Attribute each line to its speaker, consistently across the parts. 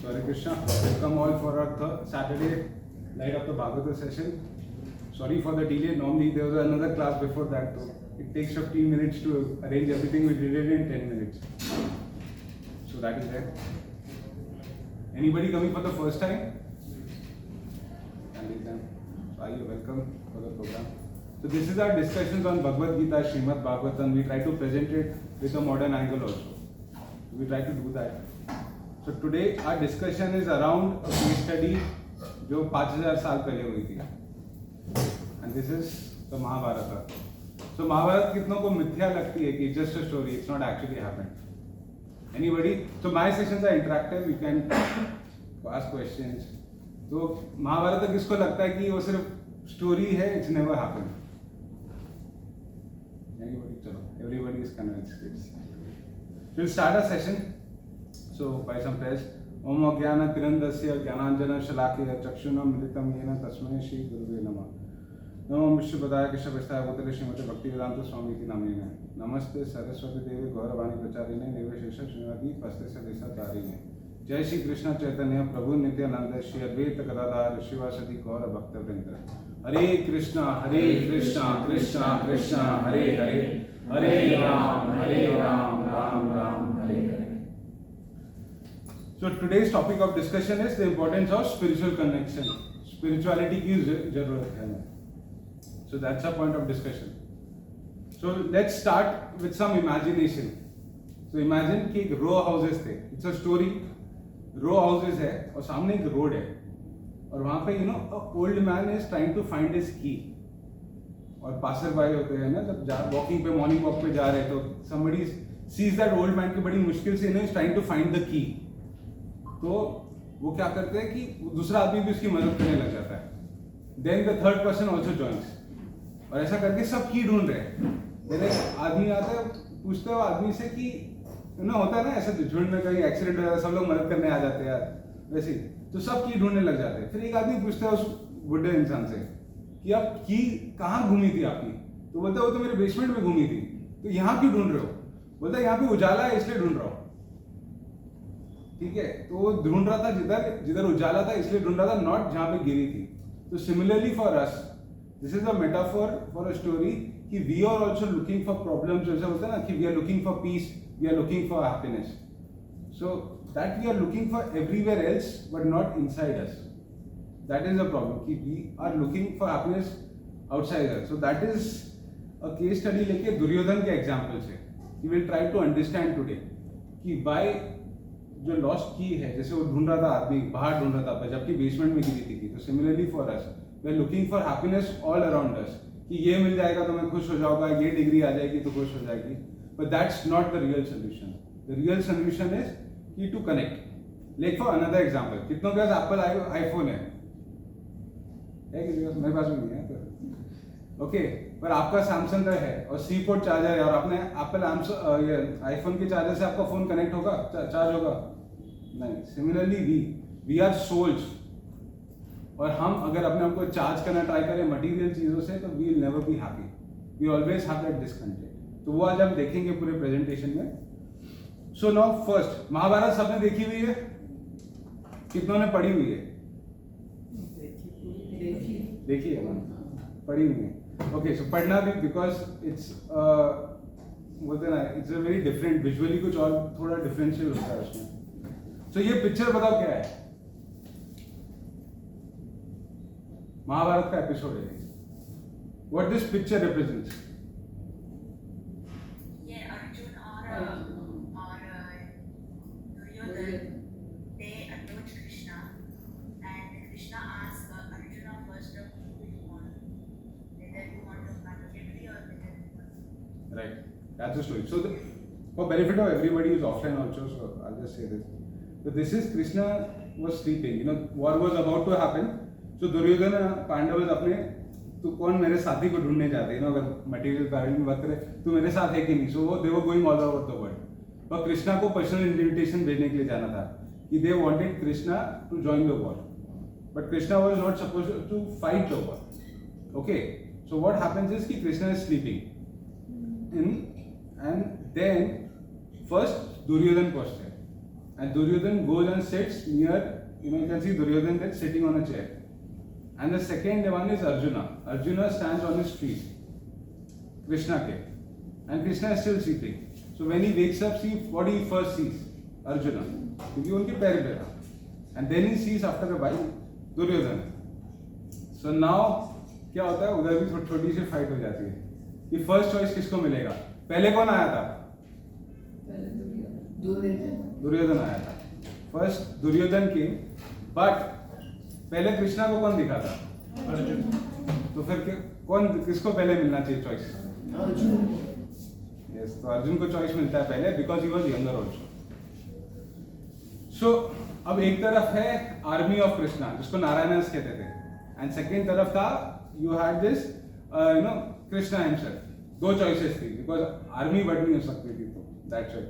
Speaker 1: Hare Krishna. Welcome all for our Saturday night of the Bhagavata session. Sorry for the delay. Normally there was another class before that. So it takes 15 minutes to arrange everything. We did it in 10 minutes. So that is there. Anybody coming for the first time? So are you welcome for the program. So this is our discussions on Bhagavad Gita, Srimad Bhagavatam. We try to present it with a modern angle also. We try to do that. So today our discussion is around a case study जो 5000 साल पहले हुई थी. And this is the Mahabharata. So Mahabharata कितनों को मिथ्या लगती है कि it's just a story, it's not actually happened. Anybody? So my sessions are interactive. You can ask questions. तो महाभारत किसको लगता है कि वो सिर्फ स्टोरी है, it's never happened. Anybody? चलो, everybody is convinced. We'll start a session. So by some prayers. Om Ajnana Tirandasya Jnananjana Shalakya Chakshuna Militam Yena Tasmai Shri Guruve Namah. Namo Vishnupadaya Keshavastaya Bhutale Srimate Bhaktivedanta Swami Iti Namene. Namaste Saraswati Devi Gauravani Pracharine Niveshesha Srimati Pastesya Desatharine. Jai Shri Krishna Chaitanya Prabhu Nityananda Shri Advaita Gadadhar Shivasati Gaura Bhaktavrinda. Hare Krishna Krishna Krishna Hare Hare Hare Ram Ram Ram Hare Hare. So today's topic of discussion is the importance of spiritual connection. Spirituality की जरूरत है. So that's a point of discussion. So let's start with some imagination. So imagine कि एक row houses थे. It's a story. Row houses है और सामने एक road है और वहाँ पे a old man is trying to find his key. और passer by होते हैं ना जब walking पे morning walk पे जा रहे तो somebody sees that old man कि बड़ी मुश्किल से is trying to find the key. तो वो क्या करते हैं कि दूसरा आदमी भी उसकी मदद करने लग जाता है. Then the third person also joins और ऐसा करके सब की ढूंढ रहे हैं. देन आदमी आता है पूछते हो आदमी से कि होता है ना ऐसे झुंड में कहीं एक्सीडेंट हो जाता है सब लोग मदद करने आ जाते हैं यार वैसे तो सब की ढूंढने लग जाते हैं. फिर एक आदमी पूछता है उस बुढ़े इंसान से कि आप की कहाँ घूमी थी आपकी. तो बोलता है वो तो मेरे बेसमेंट में घूमी थी. तो यहाँ क्यों ढूंढ रहे हो. बोलता है यहाँ पे उजाला है इसलिए ढूंढ रहा हूँ. ठीक है तो वो ढूंढ रहा था जिधर उजाला था इसलिए ढूंढ रहा था नॉट जहां पे गिरी थी. तो similarly for us this is a metaphor for a story कि we are also looking for problems. जैसे होता है ना कि we are looking for peace, we are looking for happiness. So that we are looking for everywhere else but not inside us. That is a problem कि we are looking for happiness outside us. So that is a case study लेके दुर्योधन के example से we will try to understand today कि why जो lost की है जैसे वो ढूंढ रहा था आदमी बाहर ढूंढ रहा था जबकि बेसमेंट में गिरी थी. तो similarly for us we are looking for happiness all around us कि ये मिल जाएगा तो मैं खुश हो जाऊंगा, ये डिग्री आ जाएगी तो खुश हो जाएगी. But that's not the real solution. The real solution is कि to connect. Like for another example कितनों के पास एप्पल आईफोन है किसी के मेरे पास भी नहीं है ओके पर आपका सैमसंग का है और सी पोर्ट चार्जर है और आपने एप्पल आईफोन के चार्जर से आपका फोन कनेक्ट होगा चार्ज होगा नहीं. सिमिलरली वी आर सोल्स और हम अगर अपने आप को चार्ज करना ट्राई करें मटेरियल चीजों से तो we will never be happy. We always have that discontent. तो वो आज हम देखेंगे पूरे प्रेजेंटेशन में. सो नाउ फर्स्ट महाभारत सबने देखी हुई है. कितनों ने पढ़ी हुई है. देखी है ना पढ़ी हुई है. ओके सो पढ़ना भी बिकॉज इट्स बोलते ना it's a very different visually कुछ और थोड़ा डिफरेंशियल होता है उसमें. सो ये पिक्चर बताओ क्या है. महाभारत का एपिसोड है. What this picture represents.
Speaker 2: ये अर्जुन और Duryodhan they approach Krishna and Krishna asks Arjuna first who you want, whether you want to competitively or whether you want.
Speaker 1: Right, that's the story. So for benefit of everybody who's offline also, so I'll just say this. So this is Krishna was sleeping. War was about to happen. So Duryodhana Pandavas अपने तो कौन मेरे साथी को ढूंढने जाते हैं अगर मटेरियल पैरेंट में बात करें तो मेरे साथ है कि नहीं. सो वो they were going all over the world. पर कृष्णा को पर्सनल इन्विटेशन भेजने के लिए जाना था कि they wanted Krishna to join the war but Krishna was not supposed to fight the war. Okay so what happens is कि Krishna is sleeping and then first Duryodhan पहुंचते हैं and Duryodhan goes and sits near, you can see Duryodhan there sitting on a chair. And the second one is Arjuna. Arjuna stands on his feet, Krishna ke, and Krishna is still sleeping. So when he wakes up, see what he first sees, Arjuna, क्योंकि उनके पैर पे था. And then he sees after a while Duryodhan. So now क्या होता है, उधर भी छोटी सी फाइट हो जाती है कि फर्स्ट चॉइस किसको मिलेगा. पहले कौन आया था? दुर्योधन आया था. फर्स्ट दुर्योधन की, बट पहले कृष्णा को कौन दिखा था? अर्जुन. तो फिर कौन, किसको पहले मिलना चाहिए चॉइस? अर्जुन. यस, तो अर्जुन को चॉइस मिलता है पहले because he was younger also. So अब एक तरफ है आर्मी ऑफ कृष्णा जिसको नारायणस कहते थे, एंड सेकेंड तरफ था you had this Krishna himself. दो चॉइसेस थी बिकॉज आर्मी बढ़ नहीं हो सकती थी, तो that's it.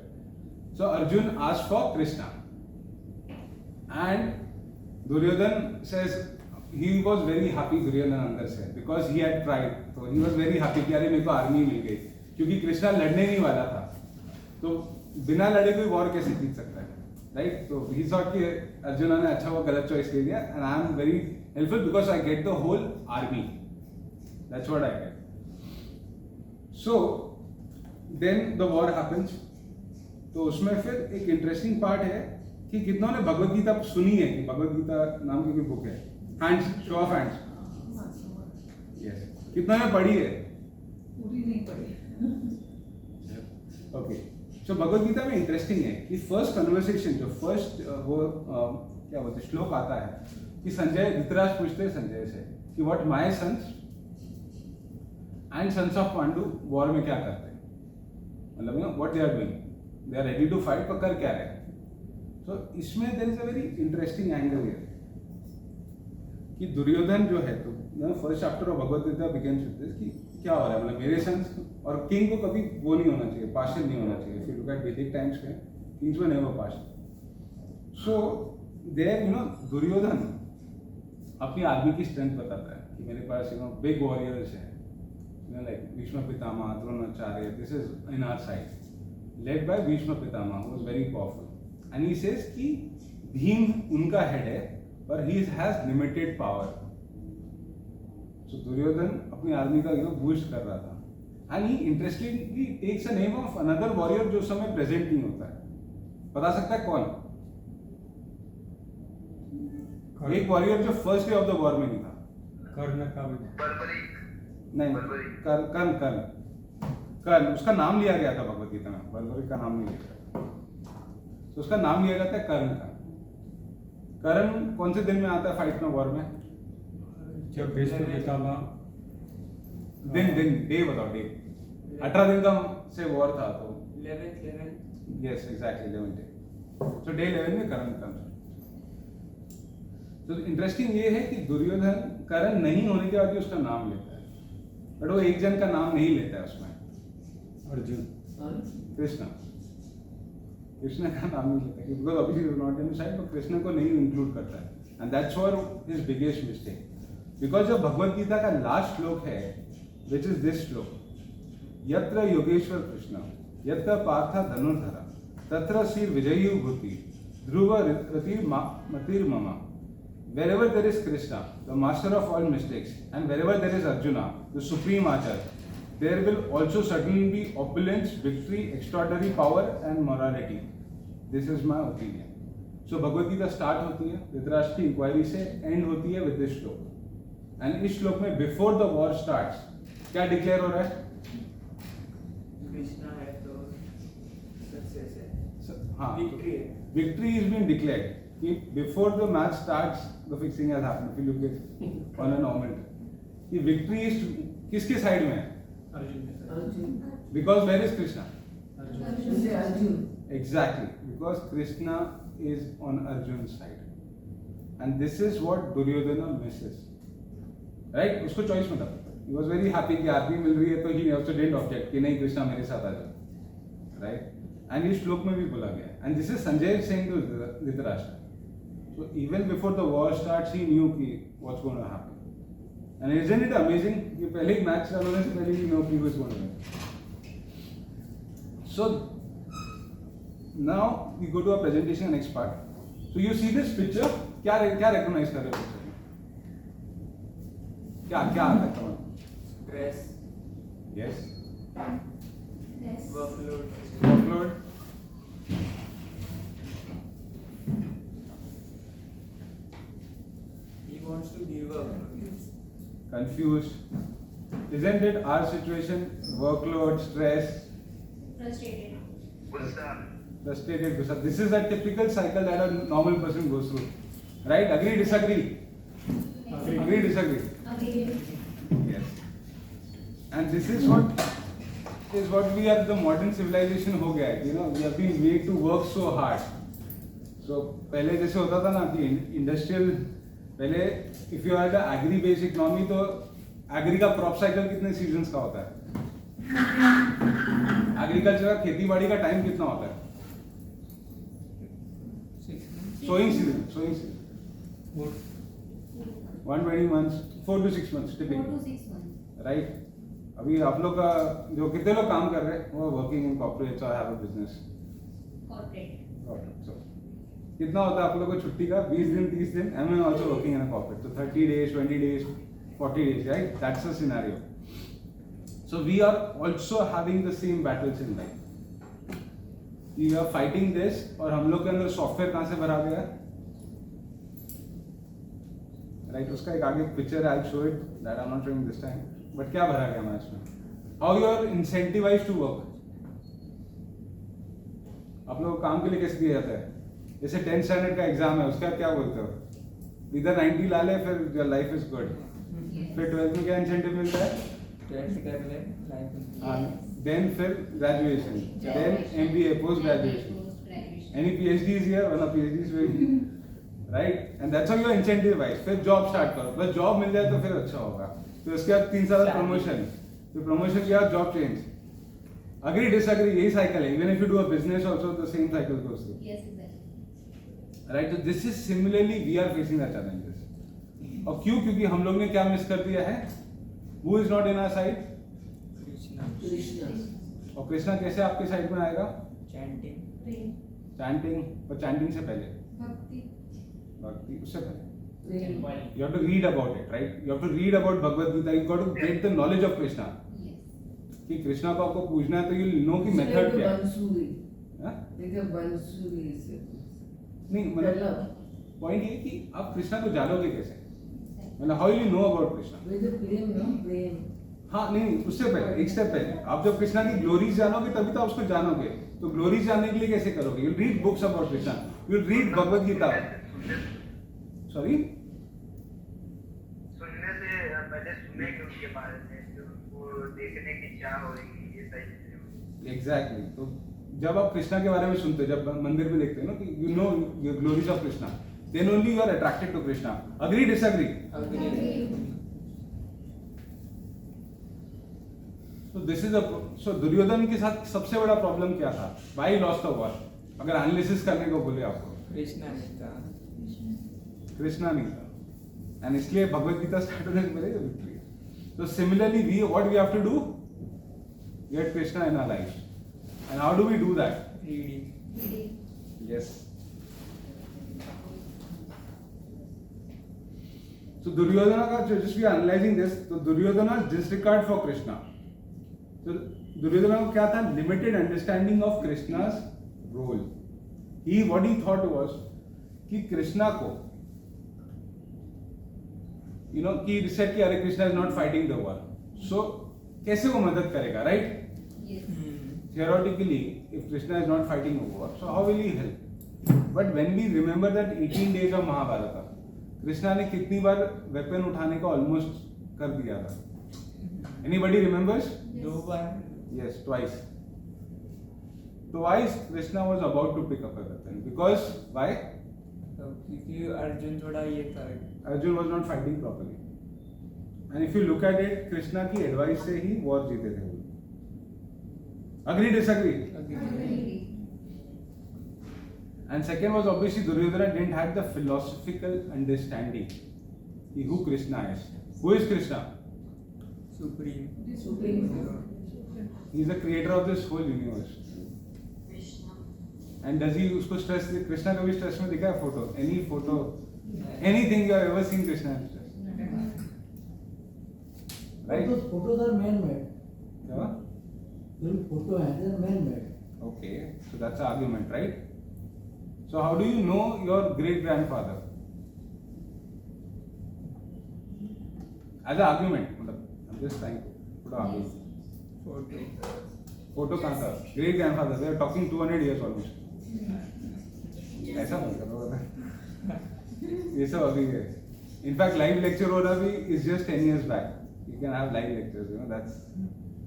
Speaker 1: So Arjun asked for Krishna and Duryodhana says he was very happy, Duryodhana अंदर से, because he had tried, तो he was very happy कि अरे मेरे को आर्मी मिल गई, क्योंकि कृष्णा लड़ने नहीं वाला था, तो बिना लड़े कोई वॉर कैसे जीत सकता है, राइट. तो he thought कि अर्जुन ने अच्छा वो गलत चॉइस ले लिया, and I am very helpful because I get the whole army, that's what I get. So then the war happens. तो उसमें फिर एक इंटरेस्टिंग पार्ट है कि कितनों ने भगवत गीता सुनी है, कि भगवत गीता नाम की कोई बुक है, hands, show off hands. Yes, कितनों ने पढ़ी है?
Speaker 3: पूरी नहीं पढ़ी.
Speaker 1: ओके. सो भगवत गीता में इंटरेस्टिंग है कि फर्स्ट कन्वर्सेशन, जो फर्स्ट वो क्या बोलते श्लोक आता है कि संजय, धृतराष्ट्र पूछते हैं संजय से कि what my sons and sons of Pandu war में क्या करते हैं, मतलब what they are doing, they are ready to fight, पर कर क्या रहे. तो इसमें there is a very interesting angle here कि दुर्योधन जो है, तो first chapter of Bhagavad Gita begins with this कि क्या हो रहा है, मतलब मेरे सन्स, और किंग को कभी वो नहीं होना चाहिए, पार्शियल नहीं होना चाहिए. फिर लुक एट वैदिक टाइम्स में kings were never partial. So there Duryodhana अपनी आर्मी की स्ट्रेंथ बताता है कि मेरे पास बिग वॉरियर्स है, like Bhishma Pitamah, Dronacharya, this is in our side, led by Bhishma Pitama, who was very powerful. And he says कि भीम उनका हेड है, पर he has limited power. So Duryodhan अपनी आर्मी का बूस्ट कर रहा था. And he interestingly takes the name of another warrior जो उस समय प्रेजेंट नहीं होता है. बता सकता है कौन? एक वॉरियर जो first day of the war में नहीं था.
Speaker 4: कर्ण का
Speaker 1: नहीं, कर्ण, कर्ण, उसका नाम लिया गया था भगवत गीता में, बर्बरी का नाम नहीं लिया, तो उसका नाम लिया गया था कर्ण का. कर्ण कौन से दिन में आता है फाइट में, वॉर में?
Speaker 4: जब भीष्म पितामह
Speaker 1: दिन डे बताओ, डे. 18 दिन का से वॉर था, तो
Speaker 3: 11
Speaker 1: यस एग्जैक्टली 11 डे. तो डे 11 में कर्ण का. तो इंटरेस्टिंग ये है कि दुर्योधन कर्ण नहीं होने के बाद भी उसका नाम लेता है, बट वो एक जन का नाम नहीं लेता है उसमें,
Speaker 4: अर्जुन,
Speaker 1: कृष्णा. कृष्णा का नाम नहीं लेता because obviously not in side, तो कृष्णा को नहीं इंक्लूड करता है, and that's for his biggest mistake. Because जो भगवत गीता का लास्ट श्लोक है, विच इज दिस श्लोक, यत्र योगेश्वर कृष्ण यत्र पार्थ धनुर्धरा तत्र श्री विजयी भूति ध्रुव रतिर मतिर्मम. Wherever there is Krishna, the master of all mistakes, and wherever there is Arjuna, the supreme archer, there will also certainly be opulence, victory, extraordinary power, and morality. This is my opinion. So Bhagavad Gita start होती है धृतराष्ट्र की inquiry से, and होती है with this श्लोक. And इस श्लोक में before the war starts क्या डिक्लेयर हो रहा है?
Speaker 3: कृष्णा है तो सक्सेस है,
Speaker 1: हाँ,
Speaker 3: विक्ट्री है.
Speaker 1: victory is being declared. कि before the match starts, the fixing has happened. If you look at on a normal, कि victory is किसके साइड में है?
Speaker 3: Arjun.
Speaker 1: Because where is Krishna?
Speaker 3: Arjun.
Speaker 1: Exactly, because Krishna is on Arjun's side, and this is what Duryodhana misses. Right? उसको choice मिला. He was very happy कि army मिल रही है, तो he also didn't object कि नहीं कृष्णा मेरे साथ आ जाओ. Right? And इस श्लोक में भी बोला गया. And this is Sanjay saying to Dhritarashtra. So even before the war starts, he knew कि what's going to happen. And isn't it amazing? कि पहले ही मैच चालू होने से पहले ही know कि who's going to win. So now we go to our presentation next part. So you see this picture, क्या recognize कर रहे हो picture में? क्या आता है तुम्हारे?
Speaker 3: Stress,
Speaker 1: Yes.
Speaker 3: workload,
Speaker 1: Workload.
Speaker 3: he wants to give up.
Speaker 1: Confused. Isn't it our situation? Workload, stress,
Speaker 5: Frustrated.
Speaker 1: frustrated, gussa. This is a typical cycle that a normal person goes through. Right? Agree, disagree? Agree, disagree?
Speaker 5: Agreed.
Speaker 1: Yes. And this is what we are, the modern civilization हो गया है. You know, we have been made to work so hard. So पहले जैसे होता था ना कि industrial पहले if you are the agri based economy तो एग्री का क्रॉप साइकिल कितने सीजन्स का होता है? एग्रीकल्चर का खेती बाड़ी का टाइम कितना होता है?
Speaker 3: 6 months.
Speaker 1: Sowing season 120 months, 4 to 6 months
Speaker 5: 4
Speaker 1: typically.
Speaker 5: to 6 months.
Speaker 1: Right. अभी आप लोग का जो कितने लोग काम कर रहे हैं वो वर्किंग इन कॉर्पोरेट्स और have a business.
Speaker 5: Corporate.
Speaker 1: So कितना होता है आप लोग को छुट्टी का? 20 दिन 30 दिन. I am also working in a corporate. So 30 days, 20 days, 40 days, right? That's the scenario. So we are also having the same battles in life. We are fighting this और हम लोग के अंदर सॉफ्टवेयर कहाँ से भरा गया है? राइट. उसका एक आगे picture I show it that I am not showing this time. But क्या भरा गया हमारे इसमें? How you are incentivised to work. आप लोगों को काम के लिए कैसे दिया जाता है? जैसे 10th स्टैंडर्ड का एग्जाम है उसका क्या बोलते हो? इधर 90 ला ले फिर योर लाइफ इज गुड. फिर 12th में क्या इंसेंटिव मिलता है?
Speaker 3: 12th कर ले, life
Speaker 1: देन फिर graduation, then MBA, post graduation. Any PhDs here? One of PhDs very right? And that's how you are incentivized. फिर जॉब स्टार्ट करो. बस जॉब मिल जाए तो फिर अच्छा होगा. तो उसके बाद 3 साल प्रमोशन. फिर प्रमोशन के बाद जॉब चेंज. Agree, disagree? यही साइकिल है. Even if you do a business also the same cycle goes through.
Speaker 5: Yes, exactly.
Speaker 1: Right? So this is similarly we are facing the challenges. और क्यों? क्योंकि हम लोग ने क्या मिस कर दिया है? Who is not in our side?
Speaker 3: Krishna,
Speaker 1: और कृष्णा कैसे आपके साइड में आएगा?
Speaker 3: chanting,
Speaker 5: Prem.
Speaker 1: चैंटिंग. पर चैंटिंग से पहले
Speaker 5: Bhakti.
Speaker 1: भक्ति उससे पहले. You have to read about it, right? You have to read about Bhagavad Gita. You got to get the knowledge of Krishna.
Speaker 5: Yes.
Speaker 1: कि कृष्णा को आपको पूछना है तो you know कि मेथड क्या है. हाँ? नहीं मतलब पॉइंट ये कि आप कृष्णा को जानोगे कैसे? मतलब how you know about Krishna? हाँ नहीं उससे पहले एक स्टेप पहले आप जब कृष्णा की ग्लोरीज जानोगे तभी तो आप उसको जानोगे. तो ग्लोरीज जानने के लिए कैसे करोगे? You read books about Krishna. You read Bhagavad Gita. Sorry
Speaker 6: सुनने से पहले सुने कि उनके बारे में जो उनको देखने की इच्छा होगी ये सही चीजें.
Speaker 1: एग्जैक्टली. तो जब आप कृष्णा के बारे में सुनते हो, जब मंदिर में देखते हो ना कि you know glories of Krishna, then only you are attracted to Krishna. Agree, disagree?
Speaker 3: agree.
Speaker 1: तो दिस इज सो दुर्योधन के साथ सबसे बड़ा प्रॉब्लम क्या था? Why lost the war? अगर एनालिसिस करने को बोले आपको,
Speaker 3: Krishna नहीं था.
Speaker 1: कृष्णा नहीं था. एंड इसलिए भगवद गीता स्टार्ट होने से पहले विक्ट्री. तो similarly we what we have to do? Get Krishna in our life. And how do we do that?
Speaker 3: Reading,
Speaker 5: Reading.
Speaker 1: Yes. So Duryodhana का just we are analyzing this. So Duryodhana's disregard for Krishna. So Duryodhana को क्या था? Limited understanding of Krishna's role. What he thought was कि कृष्णा को कि reset कि अरे Krishna is not fighting the war. So कैसे वो मदद करेगा, right?
Speaker 5: Yes.
Speaker 1: Theoretically, if Krishna is not fighting a war, so how will he help? But when we remember that 18 days of Mahabharata, Krishna ने कितनी बार वेपन उठाने का ऑलमोस्ट कर दिया था? Anybody remembers?
Speaker 3: 2 bar.
Speaker 1: Yes, twice. Twice Krishna was about to pick up a weapon. Because why?
Speaker 3: तो क्योंकि अर्जुन थोड़ा ये था.
Speaker 1: Arjun was not fighting properly. And if you look at it, Krishna की एडवाइस से ही वॉर जीते थे वो. Agree, disagree?
Speaker 5: Agree.
Speaker 1: And second was obviously Duryodhana didn't have the philosophical understanding who Krishna is. Who is Krishna?
Speaker 3: Supreme.
Speaker 1: He is the creator of this whole universe.
Speaker 2: Krishna.
Speaker 1: And does he उसको stress Krishna कभी stress में दिखा है photo? Any photo, anything you have ever seen Krishna in stress? Right?
Speaker 7: Those photos are man-made.
Speaker 1: क्या?
Speaker 7: जो photo हैं, they are man-made.
Speaker 1: Okay, so that's the argument, right? So how do you know your great grandfather? As an argument, मतलब I'm just trying to put an argument.
Speaker 3: Photo.
Speaker 1: Photo कहाँ था? Great grandfather, they are talking 200 years almost. ऐसा मत करो ये सब अभी है. In fact, live lecture हो रहा भी is just 10 years back. You can have live lectures, you know that's.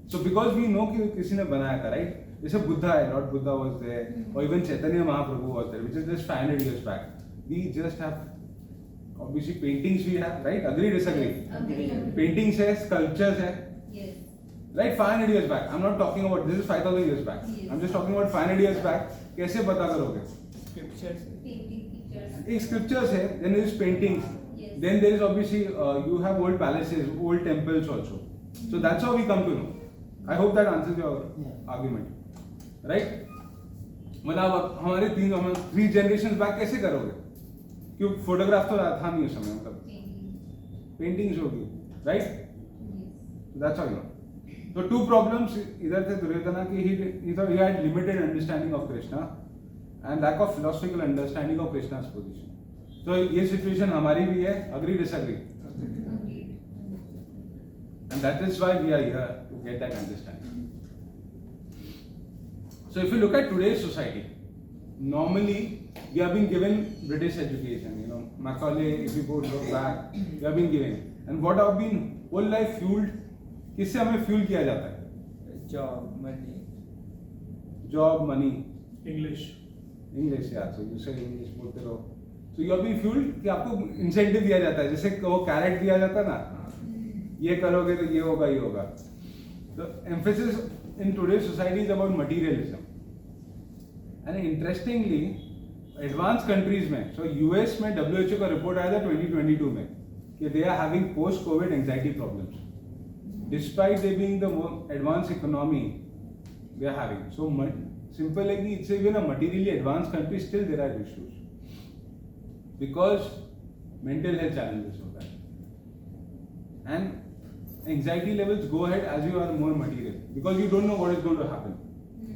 Speaker 1: So because we know कि किसी ने बनाया था, right? जैसे बुद्धा है, Lord Buddha was there, or even Chaitanya Mahaprabhu was there, which is just 500 years back. We just have obviously paintings we have, right? Agree, disagree?
Speaker 5: Agree.
Speaker 1: Paintings है, sculptures है,
Speaker 5: Yes.
Speaker 1: right? 500 years back. I'm not talking about this is 5,000 years back.
Speaker 5: Yes.
Speaker 1: I'm just talking about 500 years back. कैसे पता करोगे?
Speaker 3: Scriptures.
Speaker 5: Painting pictures.
Speaker 1: एक scriptures है, then there is paintings,
Speaker 5: Yes.
Speaker 1: then there is obviously you have old palaces, old temples also. So that's how we come to know. I hope that answers your argument, right? मतलब अब हमारे 3 generations back कैसे करोगे? क्यों photograph तो था नहीं उस समय मतलब
Speaker 5: Painting.
Speaker 1: पेंटिंग्स होगी, right?
Speaker 5: Yes.
Speaker 1: That's how you know. So 2 problems इधर थे दुर्योधना कि he thought he had limited understanding of Krishna and lack of philosophical understanding of Krishna's position. So ये situation हमारी भी है, agree disagree,
Speaker 5: Agreed.
Speaker 1: and that is why we are here to get that understanding. So if you look at today's society, normally we have been given British education, you know, Macaulay, if you go look back, we have been given, and what have been whole life fueled, किससे हमें fuel किया जाता है?
Speaker 3: Job, money.
Speaker 1: Job, money,
Speaker 4: English.
Speaker 1: English, yeah. So you say English बोलते रहो. So you have been fueled कि आपको incentive दिया जाता है, जैसे वो carrot दिया जाता है ना, ये करोगे तो ये होगा. The emphasis in today's society is about materialism. And interestingly, advanced countries में, so US में WHO का report आया था 2022 में कि they are having post-COVID anxiety problems. Despite they being the more advanced economy, they are having. So simple है कि it's even a materially advanced country, still there are issues. Because mental health challenges होता है. And anxiety levels go ahead as you are more material. Because you don't know what is going to happen.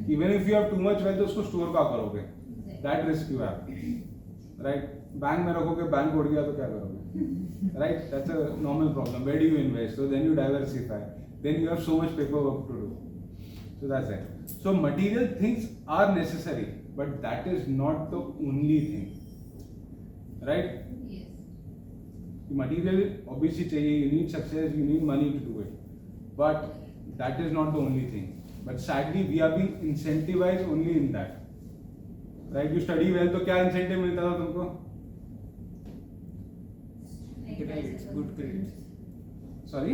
Speaker 1: Even if you have too much wealth, उसको store कहाँ करोगे? That risk you have. Right? Bank में रखोगे, bank उड़ गया तो क्या करोगे? Right? That's a normal problem. Where do you invest? So then you diversify. Then you have so much paperwork to do. So that's it. So material things are necessary, but that is not the only thing. Right?
Speaker 5: Yes.
Speaker 1: Material obviously चाहिए. You need success. You need money to do it. But that is not the only thing. But sadly, we are being incentivized only in that. Right? You study well, तो क्या incentive मिलता था तुमको?
Speaker 5: Like
Speaker 3: Grades,
Speaker 5: bicycle,
Speaker 3: good grades.
Speaker 1: Sorry?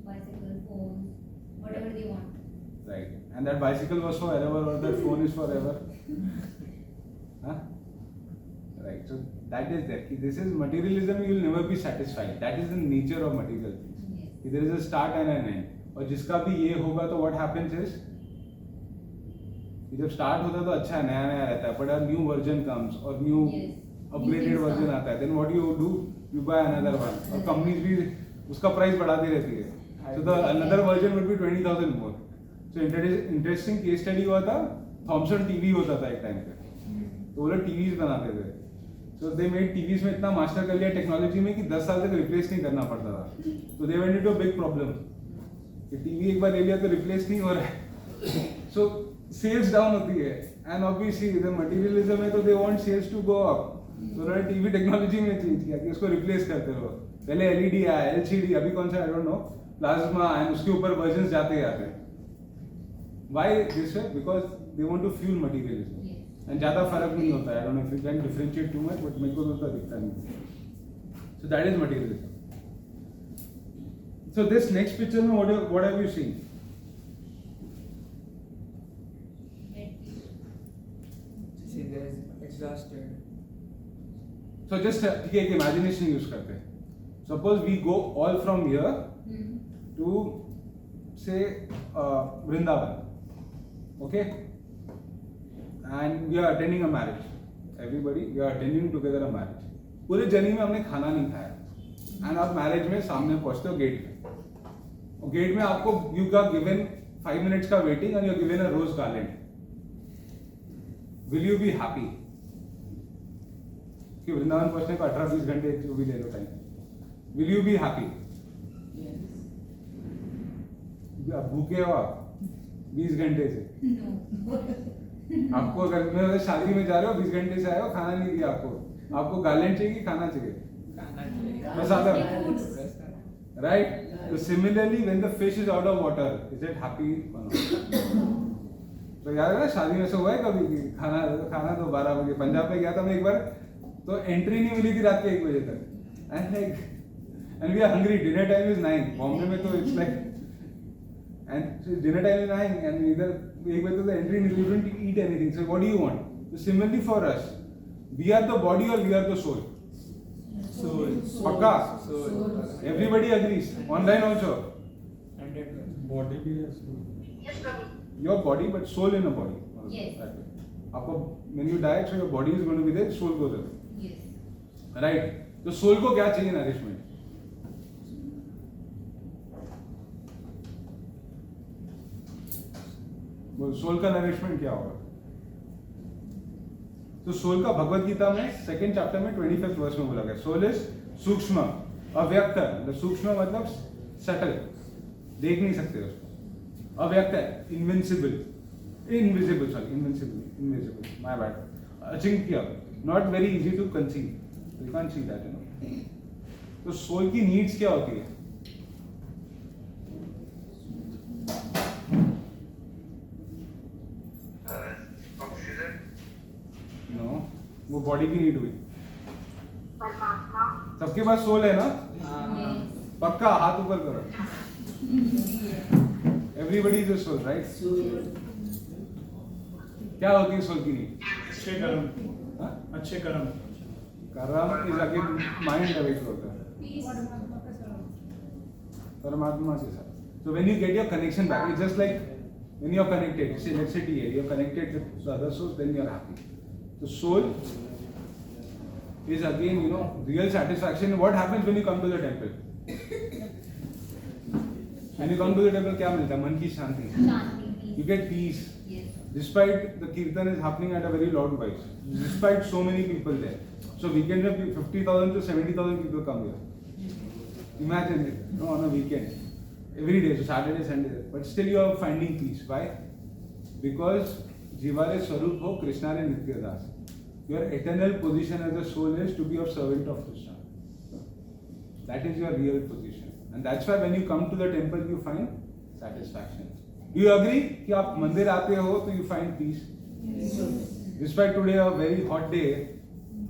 Speaker 5: bicycle, phones, whatever they want.
Speaker 1: Right. And that bicycle was forever, or that phone is forever. Huh? Right. So that is there. This is materialism. You will never be satisfied. That is the nature of material things.
Speaker 5: Yes.
Speaker 1: There is a start and an end. और जिसका भी ये होगा तो what happens is जब start होता है तो अच्छा नया रहता है, but a new version comes और new
Speaker 5: Yes.
Speaker 1: upgraded
Speaker 5: New
Speaker 1: version
Speaker 5: things
Speaker 1: आता है, then what you do, you buy another one. और companies भी उसका प्राइस बढ़ाती रहती है. So the another version would be 20,000 more. So interesting case study हुआ था, Thomson TV होता था एक टाइम पे, तो वो लोग TVs बनाते थे. So they made TVs में इतना मास्टर कर लिया टेक्नोलॉजी में कि 10 साल तक रिप्लेस नहीं करना पड़ता था. So they went into a big problem. कि टीवी एक बार ले लिया तो रिप्लेस नहीं हो रहा है. So सेल्स डाउन होती है, एंड ऑब्वियसली इधर मटेरियलिज्म है तो they want sales to go up. तो उन्होंने टीवी टेक्नोलॉजी में चेंज किया कि उसको रिप्लेस करते रहो. पहले एलईडी आया, एलसीडी, अभी कौन सा I don't know, plasma, and उसके ऊपर वर्जन्स जाते जाते हैं. व्हाई दिस है? Because they want to fuel materialism. And ज्यादा फर्क नहीं होता है. I don't know if you can differentiate too much, but मेरे को तो उतना दिखता नहीं. So that is materialism. So this next picture में what have you seen?
Speaker 3: See, there is exhausted.
Speaker 1: So just ठीक है, एक imagination use करते हैं. Suppose we go all from here to say Vrindavan, okay? and we are attending a marriage. Everybody, we are attending together a marriage. पूरे journey में हमने खाना नहीं खाया एंड आप मैरिज में सामने पहुंचते हो गेट में, और गेट में आपको यू got given 5 minutes का waiting and you are given a rose garland. Will you be happy कि वृंदावन पहुंचने को 18-20 घंटे जो भी ले लो time, will you be happy? आप भूखे हो आप 20 घंटे से,
Speaker 5: No.
Speaker 1: आपको अगर मैं शादी में जा रहे हो 20 घंटे से आए हो, खाना नहीं दिया आपको गार्लैंड चाहिए कि खाना चाहिए?
Speaker 3: खाना चाहिए.
Speaker 1: बस आता है.
Speaker 3: है.
Speaker 1: Right? So similarly, when the fish is out of water, is it happy or not? तो याद है ना शादी में से हुआ है कभी कि खाना तो 12 बजे. पंजाब में गया था मैं एक बार, तो एंट्री नहीं मिली थी रात के 1 बजे तक. And we are hungry. Dinner time is 9. Bombay में तो it's like, and dinner time is 9 and इधर 1 बजे तक एंट्री नहीं, you don't eat anything. So what do you want? So similarly for us, we are the body or we are the soul?
Speaker 3: Soul.
Speaker 1: पक्का?
Speaker 3: Soul.
Speaker 1: Everybody agrees. Online also.
Speaker 3: 100%.
Speaker 4: Body भी है soul.
Speaker 6: Yes, Prabhu.
Speaker 1: Your body, but soul in a body.
Speaker 5: Yes.
Speaker 1: That way. आपको when you die, so your body is going to be there, soul goes there.
Speaker 5: Yes.
Speaker 1: Right? तो soul को क्या चाहिए nourishment? वो soul का nourishment क्या होगा? तो सोल का भगवत गीता में 2nd चैप्टर में 25th वर्स में बोला गया, सोल इज सूक्ष्म, अव्यक्त. मतलब सूक्ष्म मतलब सटल, देख नहीं सकते उसको. अव्यक्त है, इनविजिबल, माय बैड, अचिंत्य, not very easy to conceive. You can't see that, you know. तो सोल की नीड्स क्या होती है?
Speaker 6: Oxygen.
Speaker 1: नो, वो बॉडी की नीड हुई.
Speaker 6: परमात्मा.
Speaker 1: सबके पास सोल है ना?
Speaker 5: Yes.
Speaker 1: पक्का हाथ ऊपर करो. Everybody is a soul, right?
Speaker 7: So,
Speaker 1: क्या होती है सोल की नीड?
Speaker 8: अच्छे कर्म,
Speaker 1: हाँ?
Speaker 8: अच्छे कर्म.
Speaker 1: कर्म इज अगेन माइंड डायरेक्ट होता है परमात्मा के साथ. So when you get your connection back, it's just like when you are connected. Say let's say TA, you are connected with the other souls, then you are happy. So soul is again, you know, real satisfaction. What happens when you come to the temple? When you come to the temple, क्या मिलता है? मन की शांति.
Speaker 5: Shanti, peace.
Speaker 1: You get peace.
Speaker 5: Yes.
Speaker 1: Despite the kirtan is happening at a very loud voice, despite so many people there. So weekend में 50,000 to 70,000 people come here. Imagine it, you know, on a weekend, every day, so Saturday, Sunday, but still you are finding peace. Why? Because Jivare Swarup ho Krishna re Nitya Das. Your eternal position as a soul is to be a servant of Krishna. That is your real position, and that's why when you come to the temple, you find satisfaction. Do you agree कि आप मंदिर आते हो तो you find peace?
Speaker 3: Yes.
Speaker 1: Despite today a very hot day,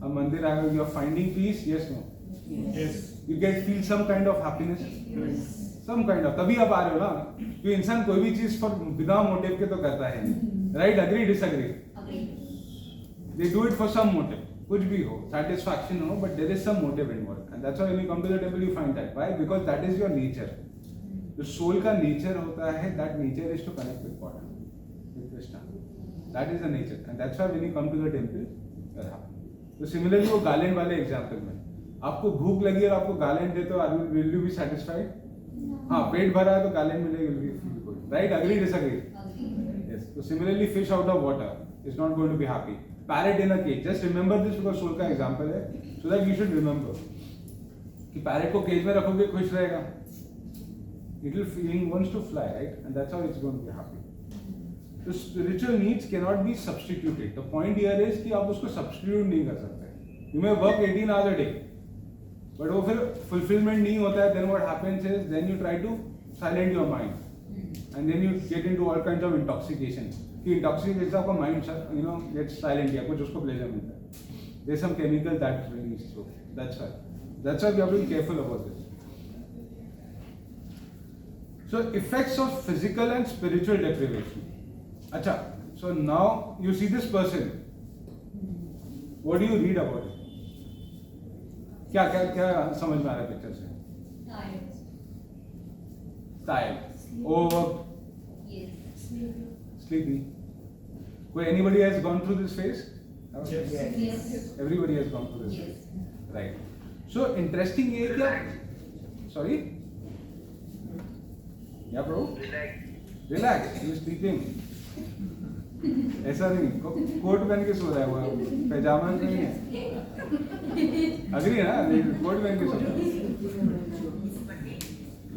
Speaker 1: a मंदिर आए हो, you are finding peace? Yes, no?
Speaker 8: Yes.
Speaker 1: You feel some kind of happiness?
Speaker 8: Yes.
Speaker 1: Some kind of. तभी आप आ रहे हो ना, क्योंकि इंसान कोई भी चीज for बिना मोटिव के तो करता है नहीं. Right? Agree? Disagree?
Speaker 5: Agree.
Speaker 1: They do it for some motive. कुछ भी हो, satisfaction हो, but there is some motive involved, and that's why when you come to the temple you find that. Why? Because that is your nature. जो soul का nature होता है, that nature is to connect with God, with Krishna. That is the nature, and that's why when you come to the temple, you are happy. तो similarly वो garland वाले example में, आपको भूख लगी और आपको गार्लैंड दे तो will you be satisfied? हाँ, पेट भरा है तो गार्लैंड मिलेगी, will be feel good. Right? Agree? Disagree?
Speaker 5: Agree.
Speaker 1: Yes. So similarly, fish out of water is not going to be happy. Parrot in a cage. Just remember this because soul का example है, so that you should remember कि parrot को cage में रखोगे खुश रहेगा. It will feeling wants to fly, right? And that's how it's going to be happy. So spiritual needs cannot be substituted. The point here is कि आप उसको substitute नहीं कर सकते. You may work 18 hours a day, but वो फिर fulfillment नहीं होता है. Then what happens is then you try to silent your mind. And then you get into all kinds of intoxication. कि intoxication आपका mind, you know, gets silent या कुछ उसको pleasure मिलता है. There's some chemical that's released. So that's why we have to be careful about this. So effects of physical and spiritual deprivation. अच्छा, so now you see this person. What do you read about it? क्या क्या क्या समझ में आ रहा है picture से?
Speaker 5: Tired.
Speaker 1: Tired, overworked,
Speaker 5: Yes.
Speaker 1: sleepy. कोई anybody has gone through this phase?
Speaker 8: Yes.
Speaker 5: Yes.
Speaker 1: Everybody has gone through this
Speaker 5: Yes.
Speaker 1: phase. Right. So interesting ये क्या? Sorry? Yeah, bro.
Speaker 6: Relax.
Speaker 1: Relax. You sleeping? ऐसा नहीं coat पहन के सो रहा है वो पैजामा नहीं है अग्री ना कोट पहन के सो रहा है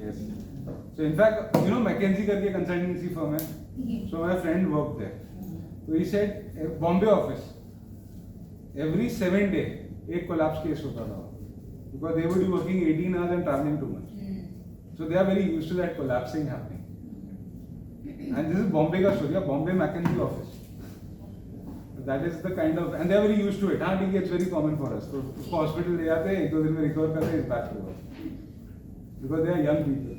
Speaker 1: yes so in fact you know McKinsey करके कंसल्टेंसी फर्म है so my friend work there तो he said Bombay office every 7 day एक कोलैप्स केस होता था because they would be working 18 hours and travelling too much so they are very used to that collapsing happening and this is Bombay ka story, Bombay McKinsey office. That is the kind of, and they are very used to it. हाँ ठीक है, it's very common for us. तो उसको hospital ले जाते हैं, 1-2 दिन में recover करते हैं, it's back to work. Because they are young people.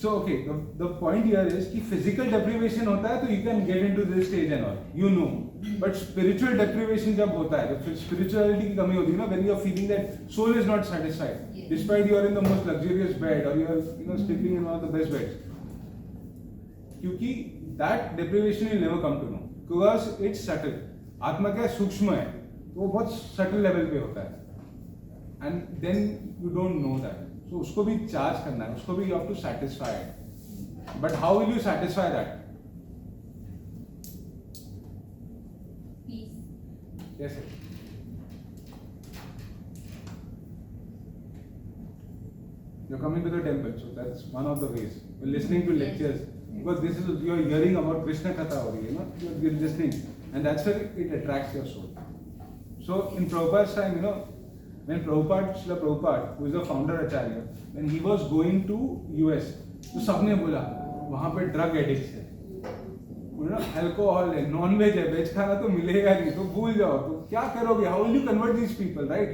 Speaker 1: So okay, the point here is कि physical deprivation होता है तो you can get into this stage and all, you know. But spiritual deprivation जब होता है, जब spirituality की कमी होती है ना, when you are feeling that soul is not satisfied,
Speaker 5: Yes.
Speaker 1: despite you are in the most luxurious bed or you are sleeping in one of the best beds. क्योंकि that deprivation will never come to know because it's subtle. आत्मा क्या सूक्ष्म है तो वो बहुत subtle level पे होता है and then you don't know that. So उसको भी charge करना है, उसको भी you have to satisfy it. But how will you satisfy that?
Speaker 5: Peace.
Speaker 1: Yes, sir. You're coming to the temple, so that's one of the ways. You're listening to lectures. Because this is, you're hearing about Krishna Katha over here, you know, you're listening, and that's where it attracts your soul. So in Prabhupada's time, you know, when Srila Prabhupada, who is the founder Acharya, when he was going to US, तो सबने बोला वहाँ पे drug addicts है, you know, alcohol है, non-veg है, veg खाना तो मिलेगा नहीं, तो भूल जाओ, तो क्या करोगे? How will you convert these people, right?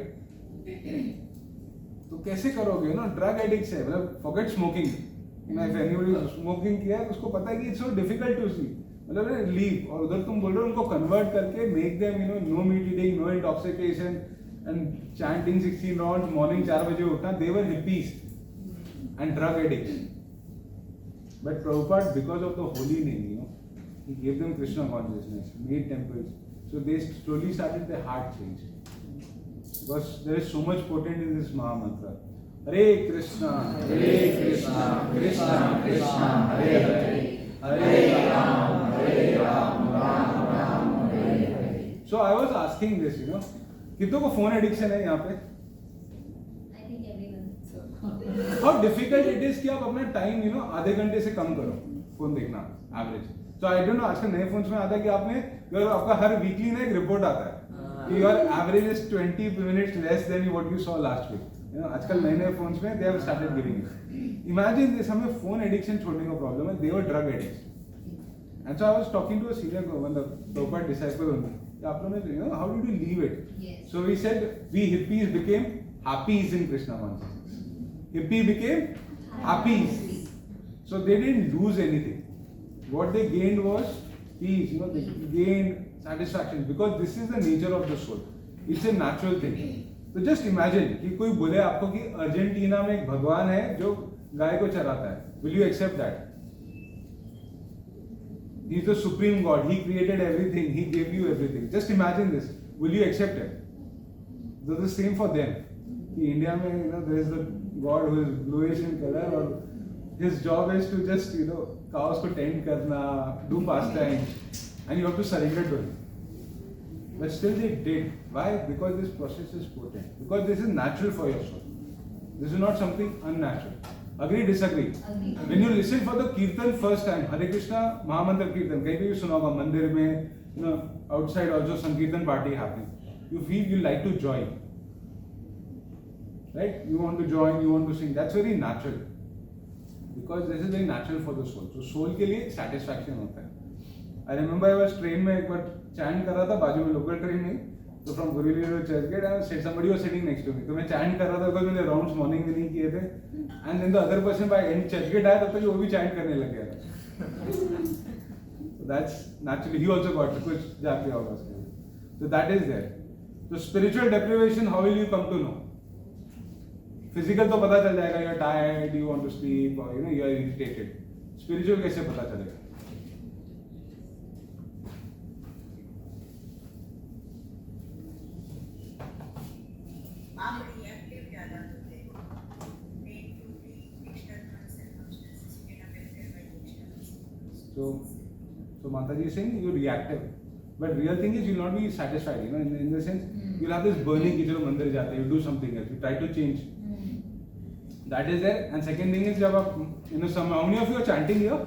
Speaker 1: तो कैसे करोगे? You know, drug addicts है, मतलब forget smoking. If anybody smoking किया है उसको पता है कि it's so difficult to see मतलब लीव और उधर तुम बोल रहे हो उनको कन्वर्ट करके make them no meat eating, no intoxication and chanting 16 rounds morning 4 बजे उठना they were hippies and drug addicts but Prabhupada because of the holy name he gave them Krishna consciousness, made temples so they slowly started their heart change because there is so much potent in this Maha Mantra. Hare Krishna, Krishna Krishna, Hare Hare, Hare Ram, Ram Ram, Hare Hare. So I was asking this, you know, कितनों को phone addiction है यहाँ पे?
Speaker 5: I think everyone.
Speaker 1: How difficult it is कि आप अपना time, you know, आधे घंटे से कम करो phone देखना average. So I don't know आजकल नए phones में आता है कि आपने आपका हर weekly ना एक report आता है कि your average is 20 minutes less than what you saw last week. You know, आजकल नए नए phones में they have started giving it. Imagine this, हमें phone addiction छोड़ने का problem है, they were drug addicts. And so I was talking to a senior one, the Prabhupada disciple only. आप लोगों ने, you know, how did you leave it?
Speaker 5: Yes.
Speaker 1: So we said we hippies became happies in Krishna consciousness. Hippie became happies. So they didn't lose anything. What they gained was peace. You know, they gained satisfaction because this is the nature of the soul. It's a natural thing. तो just imagine कि कोई बोले आपको कि Argentina में एक भगवान है जो गाय को चराता है, will you accept that? He is the supreme God, he created everything, he give you everything. Just imagine this, will you accept it? The same for them कि इंडिया में you know there is the God who is bluish in colour और his job is to just you know cows को tend करना, do pass time and you have to surrender to him. But still they did. Why? Because this process is potent. Because this is natural for your soul. This is not something unnatural. Agree, disagree?
Speaker 5: Agree.
Speaker 1: When you listen for the kirtan first time, Hare Krishna Mahamantra Kirtan, कहीं भी सुना होगा मंदिर में, you know, outside also Sankirtan party happening. You feel you like to join. Right? You want to join, you want to sing. That's very natural. Because this is very natural for the soul. So soul के लिए satisfaction होता है. I remember I was train में एक बार chant कर रहा था बाजू में लोकल ट्रेन में, तो from Guruji to Churchgate and somebody was sitting next to me. तो मैं chant कर रहा था because मैंने rounds morning में नहीं किए थे, and then the other person by end Churchgate आया तब तक वो भी chant करने लग गया था. So that's naturally he also got कुछ जाके होगा उसके. So that is there. So spiritual deprivation, how will you come to know? Physical तो पता चल जाएगा, you are tired, you want to sleep, or you know you are irritated. Spiritual कैसे पता चलेगा? So Mataji is saying you're reactive, but real thing is you'll not be satisfied. You know, in the sense you'll have this burning कि चलो मंदिर जाते हैं, you do something else, you try to change. That is there. And second thing is जब आप how many of you are chanting here?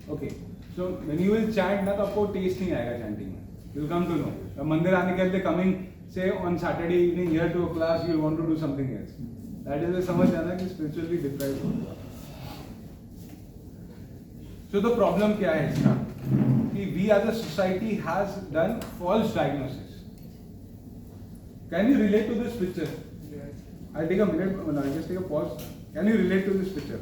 Speaker 1: Okay. So when you will chant ना तो आपको taste नहीं आएगा chanting में. You'll come to know. अब मंदिर आने के लिए coming say on Saturday evening here to a class, you'll want to do something else. That is समझ जाना कि spiritually deprived हो गया. So the problem क्या है इसका? कि we as a society has done false diagnosis. Can you relate to this picture?
Speaker 3: Yes.
Speaker 1: I'll take a minute. No, I'll just take a pause. Can you relate to this picture?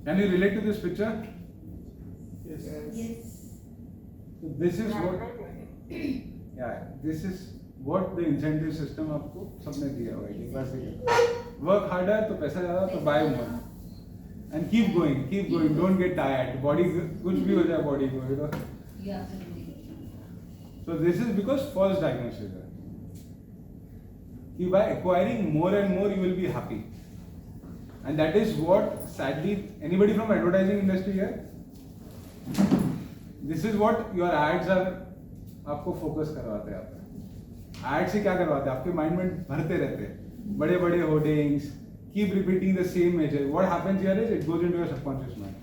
Speaker 1: Can you relate to this picture?
Speaker 3: Yes.
Speaker 5: Yes.
Speaker 1: So this is what, yeah, this is what the incentive system आपको सबने दिया हुआ है कि बस work harder तो पैसा ज़्यादा तो buy more and keep going, don't get tired, body कुछ भी हो जाए body को, you know.
Speaker 5: You absolutely.
Speaker 1: So this is because false diagnosis है कि by acquiring more and more you will be happy, and that is what sadly anybody from advertising industry here. This is what your ads are आपको focus करवाते हैं. आप add से क्या करवाते हैं? आपके माइंड में भरते रहते हैं बड़े बड़े hoardings, keep repeating the same major. What happens here is it goes into your subconscious mind.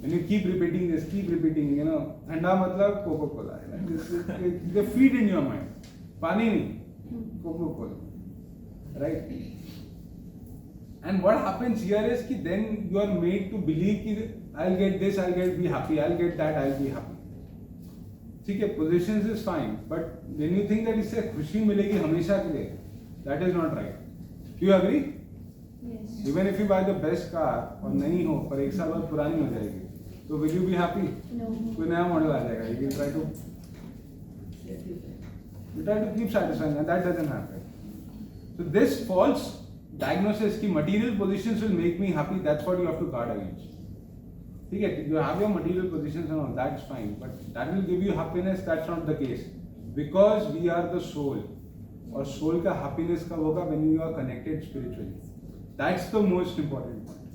Speaker 1: When you keep repeating this, keep repeating, you know, ठंडा मतलब Coca Cola, they feed in your mind. पानी नहीं, Coca Cola, right? And what happens here is कि then you are made to believe कि I'll get this, I'll be happy, I'll get that, I'll be happy. ठीक है, positions is fine, but when you think that इससे खुशी मिलेगी हमेशा के लिए, that is not right. Do you agree?
Speaker 5: Yes.
Speaker 1: Even if you buy the best car और नहीं हो पर एक साल बाद पुरानी हो जाएगी, तो will you be happy?
Speaker 5: No.
Speaker 1: कोई नया मॉडल आ जाएगा, you will try to keep satisfying, and that doesn't happen. So this false diagnosis ki material positions will make me happy, that's what you have to guard against. ठीक है, you have your material positions and all, that's fine, but that will give you happiness, that's not the case, because we are the soul, और soul का happiness कब होगा? when you are connected spiritually. That's the most important point.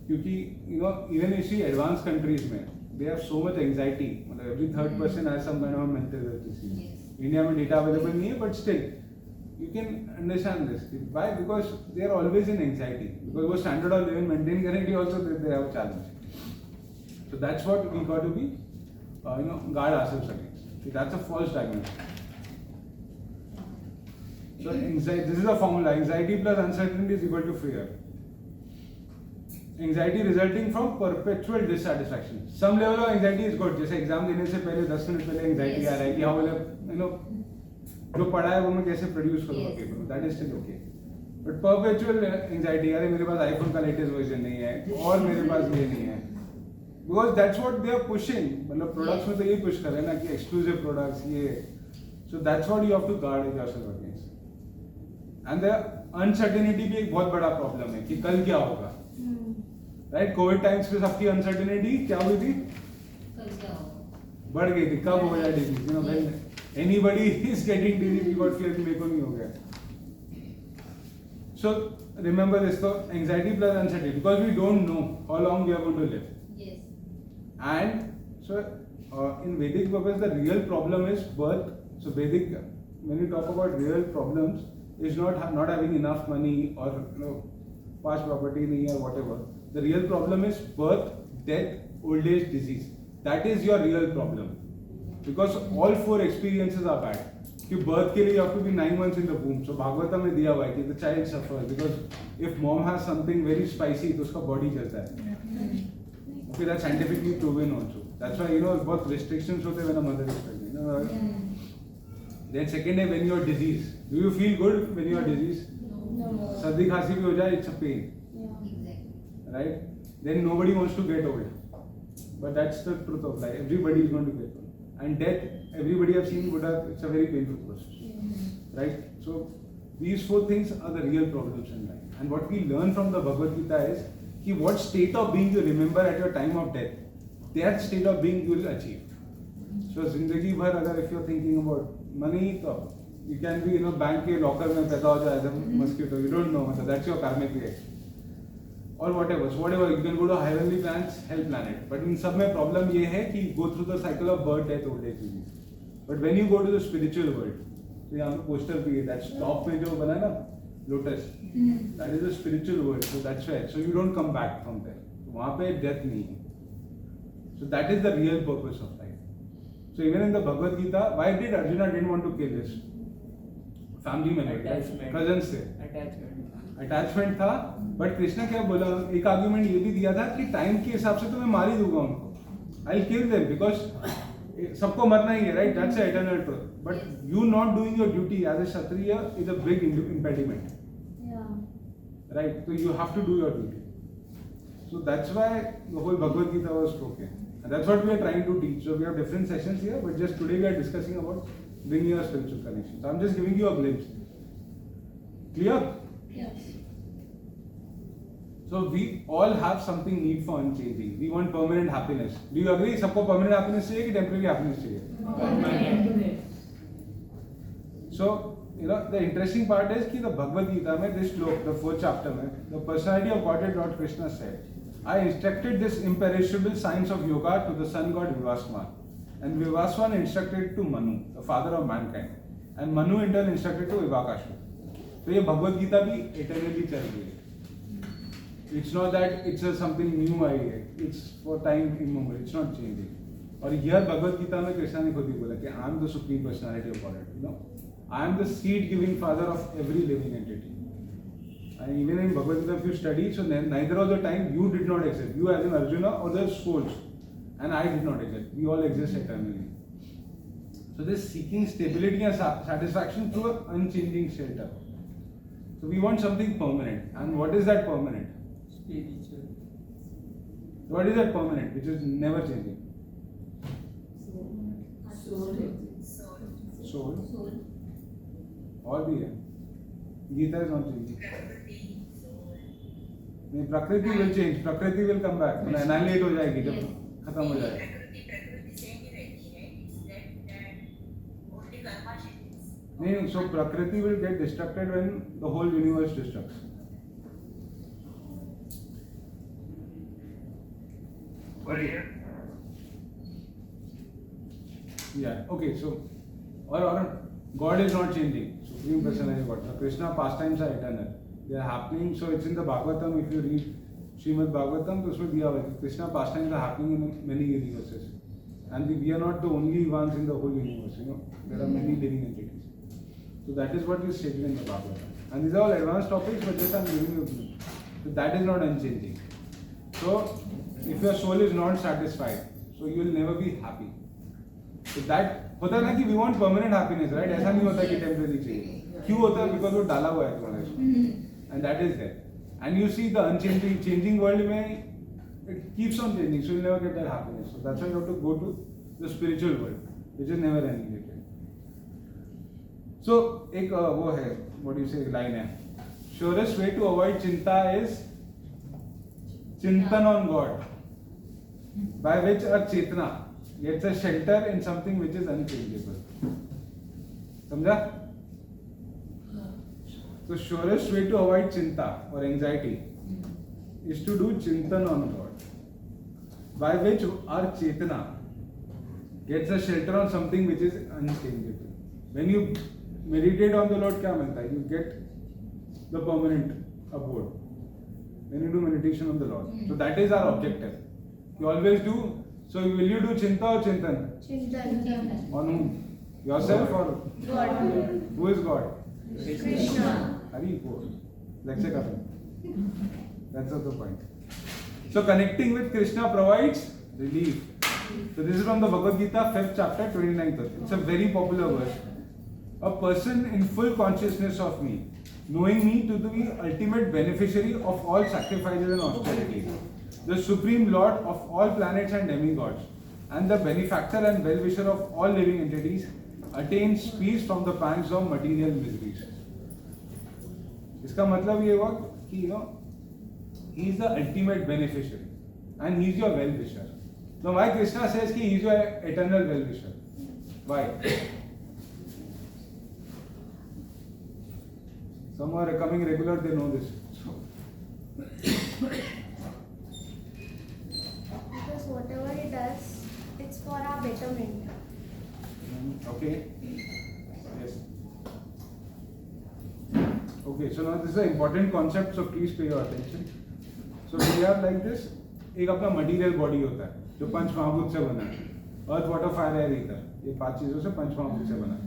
Speaker 1: क्योंकि you know, even you see advanced countries में they have so much anxiety, मतलब every third person has some kind of a mental health disease.
Speaker 5: Yes.
Speaker 1: India में data available नहीं है, but still you can understand this. Why? Because they are always in anxiety. Because वो standard of living maintain करने के लिए also they have a challenge. So that's what we got to be, guard ourselves against. So that's a false diagnosis. So anxiety, this is a formula. Anxiety plus uncertainty is equal to fear. Anxiety resulting from perpetual dissatisfaction. Some level of anxiety is good. जैसे exam देने से पहले 10 minute पहले anxiety आ रहा है कि how will I, जो पढ़ा है वो मैं कैसे प्रोड्यूस करूँगा पेपर में, that is still okay. But perpetual anxiety, अरे मेरे पास आईफोन का लेटेस्ट वर्जन नहीं है और मेरे पास ये नहीं है, because that's what they are pushing. मतलब प्रोडक्ट्स में तो ये पुश कर रहे हैं ना कि एक्सक्लूसिव प्रोडक्ट्स ये. So that's what you have to guard yourself against. And the uncertainty भी एक बहुत बड़ा प्रॉब्लम है कि कल क्या होगा, राइट? कोविड टाइम्स पे सबकी अनसर्टेनिटी क्या हुई थी?
Speaker 5: कल क्या होगा?
Speaker 1: बढ़ गई थी. कब हो जाए disease, you know, when anybody is getting disease, we got fear कि मेरे को नहीं हो गया. So remember this, so anxiety plus uncertainty, because we don't know how long we are going to live.
Speaker 5: Yes.
Speaker 1: And so in Vedic purpose, the real problem is birth. So Vedic, when you talk about real problems, is not having enough money or past property नहीं है, whatever. The real problem is birth, death, old age, disease. That is your real problem. Because all four experiences are bad. कि birth के लिए you have to be 9 months in the womb. So Bhagavatam में दिया हुआ है कि the child suffers because if mom has something very spicy तो उसका body जलता है. Okay, that's scientifically proven also. That's why बहुत restrictions होते हैं when a mother is pregnant. Then second है when you are diseased. Do you feel good when you are diseased?
Speaker 5: No.
Speaker 1: सर्दी खांसी भी हो जाए, it's a pain,
Speaker 5: Exactly.
Speaker 1: right? Then nobody wants to get old. But that's the truth of life. Everybody is going to get old. And death, everybody have seen Buddha, it's a very painful process, right? So these four things are the real problems in life. And what we learn from the Bhagavad Gita is कि what state of being you remember at your time of death, that state of being you will achieve. So जिंदगी भर अगर if you're thinking about money, तो you can be bank के locker में पैदा हो जाए as a mosquito, you don't know, मतलब that's your karmic reaction. Or whatever, so whatever, you can go to heavenly planets, hell planet. But in सब में problem ये है कि go through the cycle of birth, death, old age, disease. But when you go to the spiritual world, तो यहाँ पे poster भी है, that top में जो बना है ना lotus, that is the spiritual world. So that's why. So you don't come back from there. तो वहाँ पे death नहीं है. So that is the real purpose of life. So even in the Bhagavad Gita, why did Arjuna didn't want to kill his family member, cousins थे? Attachment था, but Krishna क्या बोला, एक आर्गुमेंट ये भी दिया था कि टाइम के हिसाब से तो मैं मार ही दूंगा उनको, I will kill them because सबको मरना ही है, right, that's the eternal truth. But you not doing your duty as a Kshatriya is a big impediment, right, so you have to do your duty. So that's why the whole Bhagavad Gita was spoken, and that's what we are trying to teach. So we have different sessions here, but just today we are discussing about bringing a spiritual connection. So I'm just giving you a glimpse. Clear?
Speaker 5: Yes.
Speaker 1: So we all have something need for unchanging. We want permanent happiness. Do you agree? सबको permanent happiness चाहिए कि temporary happiness चाहिए? So you know the interesting part is कि the Bhagavad Gita में this श्लोक, the 4th chapter में, the personality of Godhead Lord Krishna said, I instructed this imperishable science of yoga to the sun god Vivaswan, and Vivaswan instructed to Manu, the father of mankind, and Manu in turn instructed to Vivakashu. तो ये भगवद गीता भी eternally चल रही है. It's not that it's a something new आई है. It's for time immemorial. It's not changing. और यह भगवद गीता में कृष्णा ने खुद ही बोला कि I am the supreme personality of Godhead. You know, I am the seed-giving father of every living entity. And even in Bhagavad Gita, if you study, so neither of the time you did not exist. You as in Arjuna or the souls, and I did not exist. We all exist eternally. So this seeking stability and satisfaction through an unchanging shelter. So we want something permanent. And what is that permanent?
Speaker 3: Spiritual.
Speaker 1: What is that permanent, which is never changing? Soul.
Speaker 5: Soul.
Speaker 1: और भी है. Gita is not changing.
Speaker 2: प्रकृति, soul.
Speaker 1: नहीं, प्रकृति will change. प्रकृति will come back. annihilate हो जाएगी जब खत्म हो जाएगा.
Speaker 2: प्रकृति same ही रहती है. It's that only karma changes.
Speaker 1: नहीं, so प्रकृति will get destructed when the whole universe destructs.
Speaker 6: बोलिए.
Speaker 1: Yeah. Okay. So, or God is not changing. Supreme Personality of God. So Krishna pastimes are eternal. They are happening. So it's in the Bhagavatam. If you read Srimad Bhagavatam, तो उसमें दिया हुआ है Krishna pastimes are happening in many universes, and we are not the only ones in the whole universe. You know, there are many living entities. So that is what is stated in the Bhagavatam. And these are all advanced topics, but just I am giving you. So that is not unchanging. So if your soul is not satisfied, so you will never be happy. So that होता है ना कि we want permanent happiness, right? ऐसा नहीं होता कि temporary चाहिए. क्यों होता है? Because वो डाला हुआ है तुम्हारे इसमें. And that is there. And you see the unchanging, changing world में it keeps on changing, so you never get that happiness. So that's why you have to go to the spiritual world, which is never annihilated. So एक वो है, what do you say, line है. Surest way to avoid चिंता is चिंतन on God, by which a Chetna gets a shelter in something which is unchangeable. समझा? So surest way to avoid चिंता or anxiety is to do चिंतन on God, by which our Chetna gets a shelter on something which is unchangeable. When you meditate on the Lord, क्या मिलता है? You get the permanent abode. When you do meditation on the Lord, so that is our objective. You always do. So will you do chinta or chintan?
Speaker 5: Chintan.
Speaker 1: On whom? Yourself or
Speaker 5: God.
Speaker 1: who is God?
Speaker 5: Krishna.
Speaker 1: Hari Bol. Lecture kar. That's the point. So connecting with Krishna provides relief. So this is from the Bhagavad Gita, 5th chapter, 29th verse. It's a very popular verse. A person in full consciousness of me, knowing me to be ultimate beneficiary of all sacrifices and austerity, the supreme lord of all planets and demigods, and the benefactor and well-wisher of all living entities, attains peace from the pangs of material miseries. इसका मतलब ये हुआ कि he is the ultimate beneficiary and he is your well-wisher. Now why Krishna says he is your eternal well-wisher? Why? Some are coming regular, they know this. So,
Speaker 5: Because whatever he does, it's for our betterment.
Speaker 1: okay. Yes. Okay, so now this is an important concept, so please pay your attention. So we have like this, एक अपना material body होता है जो पंच महाभूत से बना है, earth water fire air ether, ये 5 चीजों से पंच महाभूत से बना है.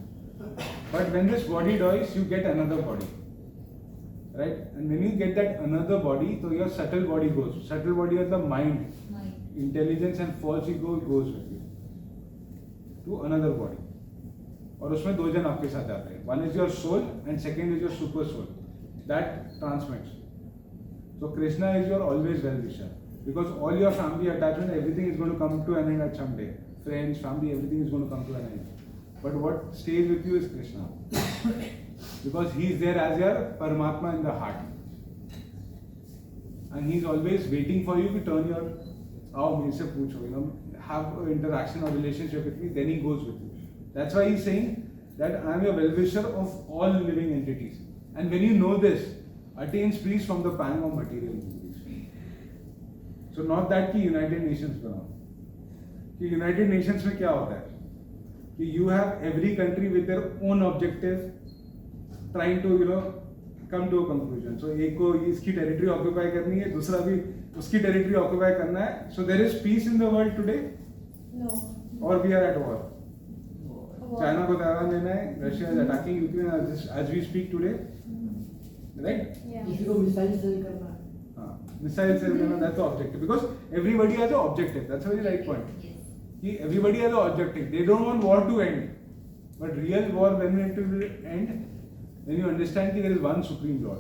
Speaker 1: But when this body dies, you get another body, right? And when you get that another body, so your subtle body goes. Subtle body is the mind, intelligence and false ego goes with you to another body. और उसमें दो जन आपके साथ आते हैं. One is your soul and second is your super soul. That transmits. So Krishna is your always well-wisher. Because all your family attachment, everything is going to come to an end at some day. Friends, family, everything is going to come to an end. But what stays with you is Krishna. Because he is there as your Paramatma in the heart. And he is always waiting for you to turn your, आओ मेरे से पूछो, have an interaction or relationship with me, then he goes with you. That's why he's saying that I am your well-wisher of all living entities. And when you know this, attains peace from the pang of material miseries. So not that कि United Nations बनाओ. कि United Nations में क्या होता है? कि you have every country with their own objective, trying to come to a conclusion. So एक को इसकी territory occupy करनी है, दूसरा भी उसकी territory occupy करना है. So there is peace in the world today,
Speaker 5: No.
Speaker 1: or we are at war. China को Taiwan लेना है, Russia is attacking Ukraine as we speak today, right?
Speaker 5: Yeah.
Speaker 7: किसी को मिसाइल सेल करना है.
Speaker 1: Missile sale करना, that's the objective. Because everybody has an objective. That's a very right point. Yes. Everybody has an objective. They don't want war to end. But real war, when it will end, when you understand that there is one supreme Lord,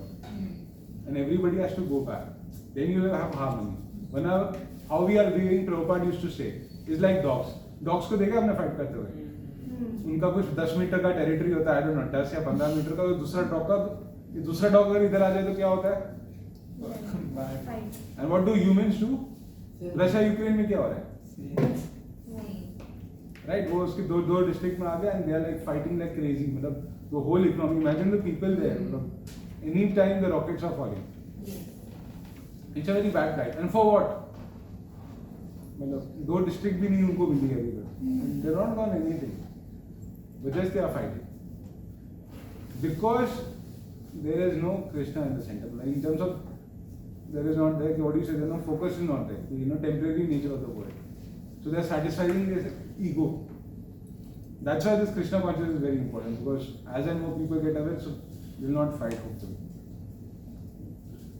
Speaker 1: and everybody has to go back, then you will have harmony. Whenever, how we are viewing, Prabhupada used to say, is like dogs. Dogs को देखा आपने fight करते हुए? उनका कुछ 10 metre का territory होता है, I don't know, 10 या 15 मीटर का. दूसरा डॉग अगर इधर आ जाए तो क्या होता है?
Speaker 5: Fight.
Speaker 1: And what do humans do? Russia Ukraine में क्या हो रहा है? Right, वो उसके दो डिस्ट्रिक्ट में आ गए and they are like fighting like crazy. मतलब the whole economy. Imagine the people there. मतलब any time the rockets are falling. It's a very bad time. And for what? मतलब 2 डिस्ट्रिक्ट भी नहीं उनको मिली अभी तक. They're not done anything. But just they are fighting. Because there is no Krishna in the center. Like in terms of there is not there, what do you say, there is no focus is not there, temporary nature of the world. So they are satisfying their ego. That's why this Krishna consciousness is very important, because as and more people get aware, so they will not fight hopefully.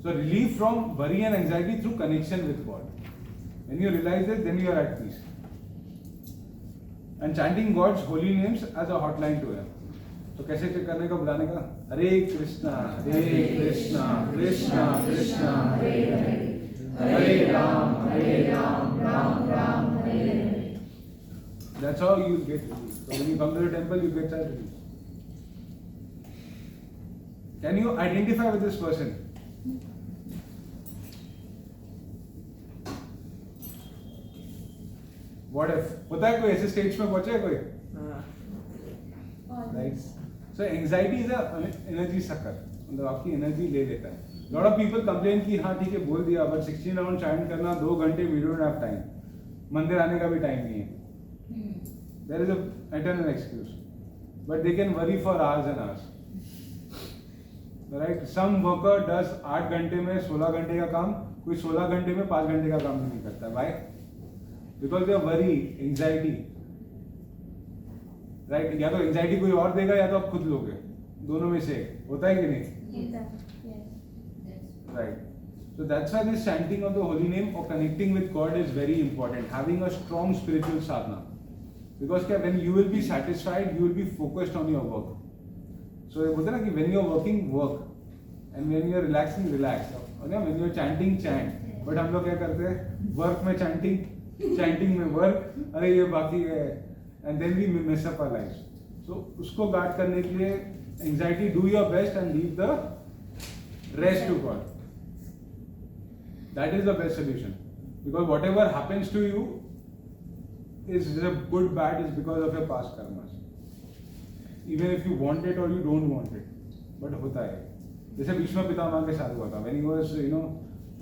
Speaker 1: So relief from worry and anxiety through connection with God. When you realize this, then you are at peace. And chanting God's holy names as a hotline to Him. तो कैसे check करने का, बुलाने का? हरे कृष्णा कृष्णा कृष्णा हरे हरे, हरे Ram Ram Ram Hare Hare. That's how you get relief. So when you come to the temple, you get that relief. Can you identify with this person? What if? होता है कोई ऐसे स्टेज में पहुंचे कोई? Right. So anxiety is a energy sucker. मतलब आपकी energy ले लेता है. Lot of people complain कि हाँ ठीक है बोल दिया, but 16 राउंड chant करना 2 घंटे, we don't have time. मंदिर आने का भी टाइम नहीं है. There is a eternal excuse. But they can worry for hours and hours. Right? Some worker does 8 घंटे में 16 घंटे का काम, कोई 16 घंटे में 5 घंटे का काम नहीं करता. Why? Because they are worry, anxiety. Right, या तो एंजाइटी कोई और देगा या तो आप खुद लोगे, दोनों में से होता है कि नहीं? Right. So that's why this chanting of the holy name or connecting with God is very important. Having a strong spiritual sadhana, because when you will be satisfied, you will be focused on your work. So बोलते ना कि when you are working, work, and when you are relaxing, relax. और ना when you are chanting, chant. But हम लोग क्या करते हैं? Work में chanting, chanting में work. अरे ये बाकी है. And then we mess up our lives. So उसको guard करने के लिए anxiety, do your best and leave the rest to God. That is the best solution. Because whatever happens to you is a good, bad, is because of your past karmas. Even if you want it or you don't want it, but होता है. जैसे भीष्म पितामह के साथ हुआ था. When he was,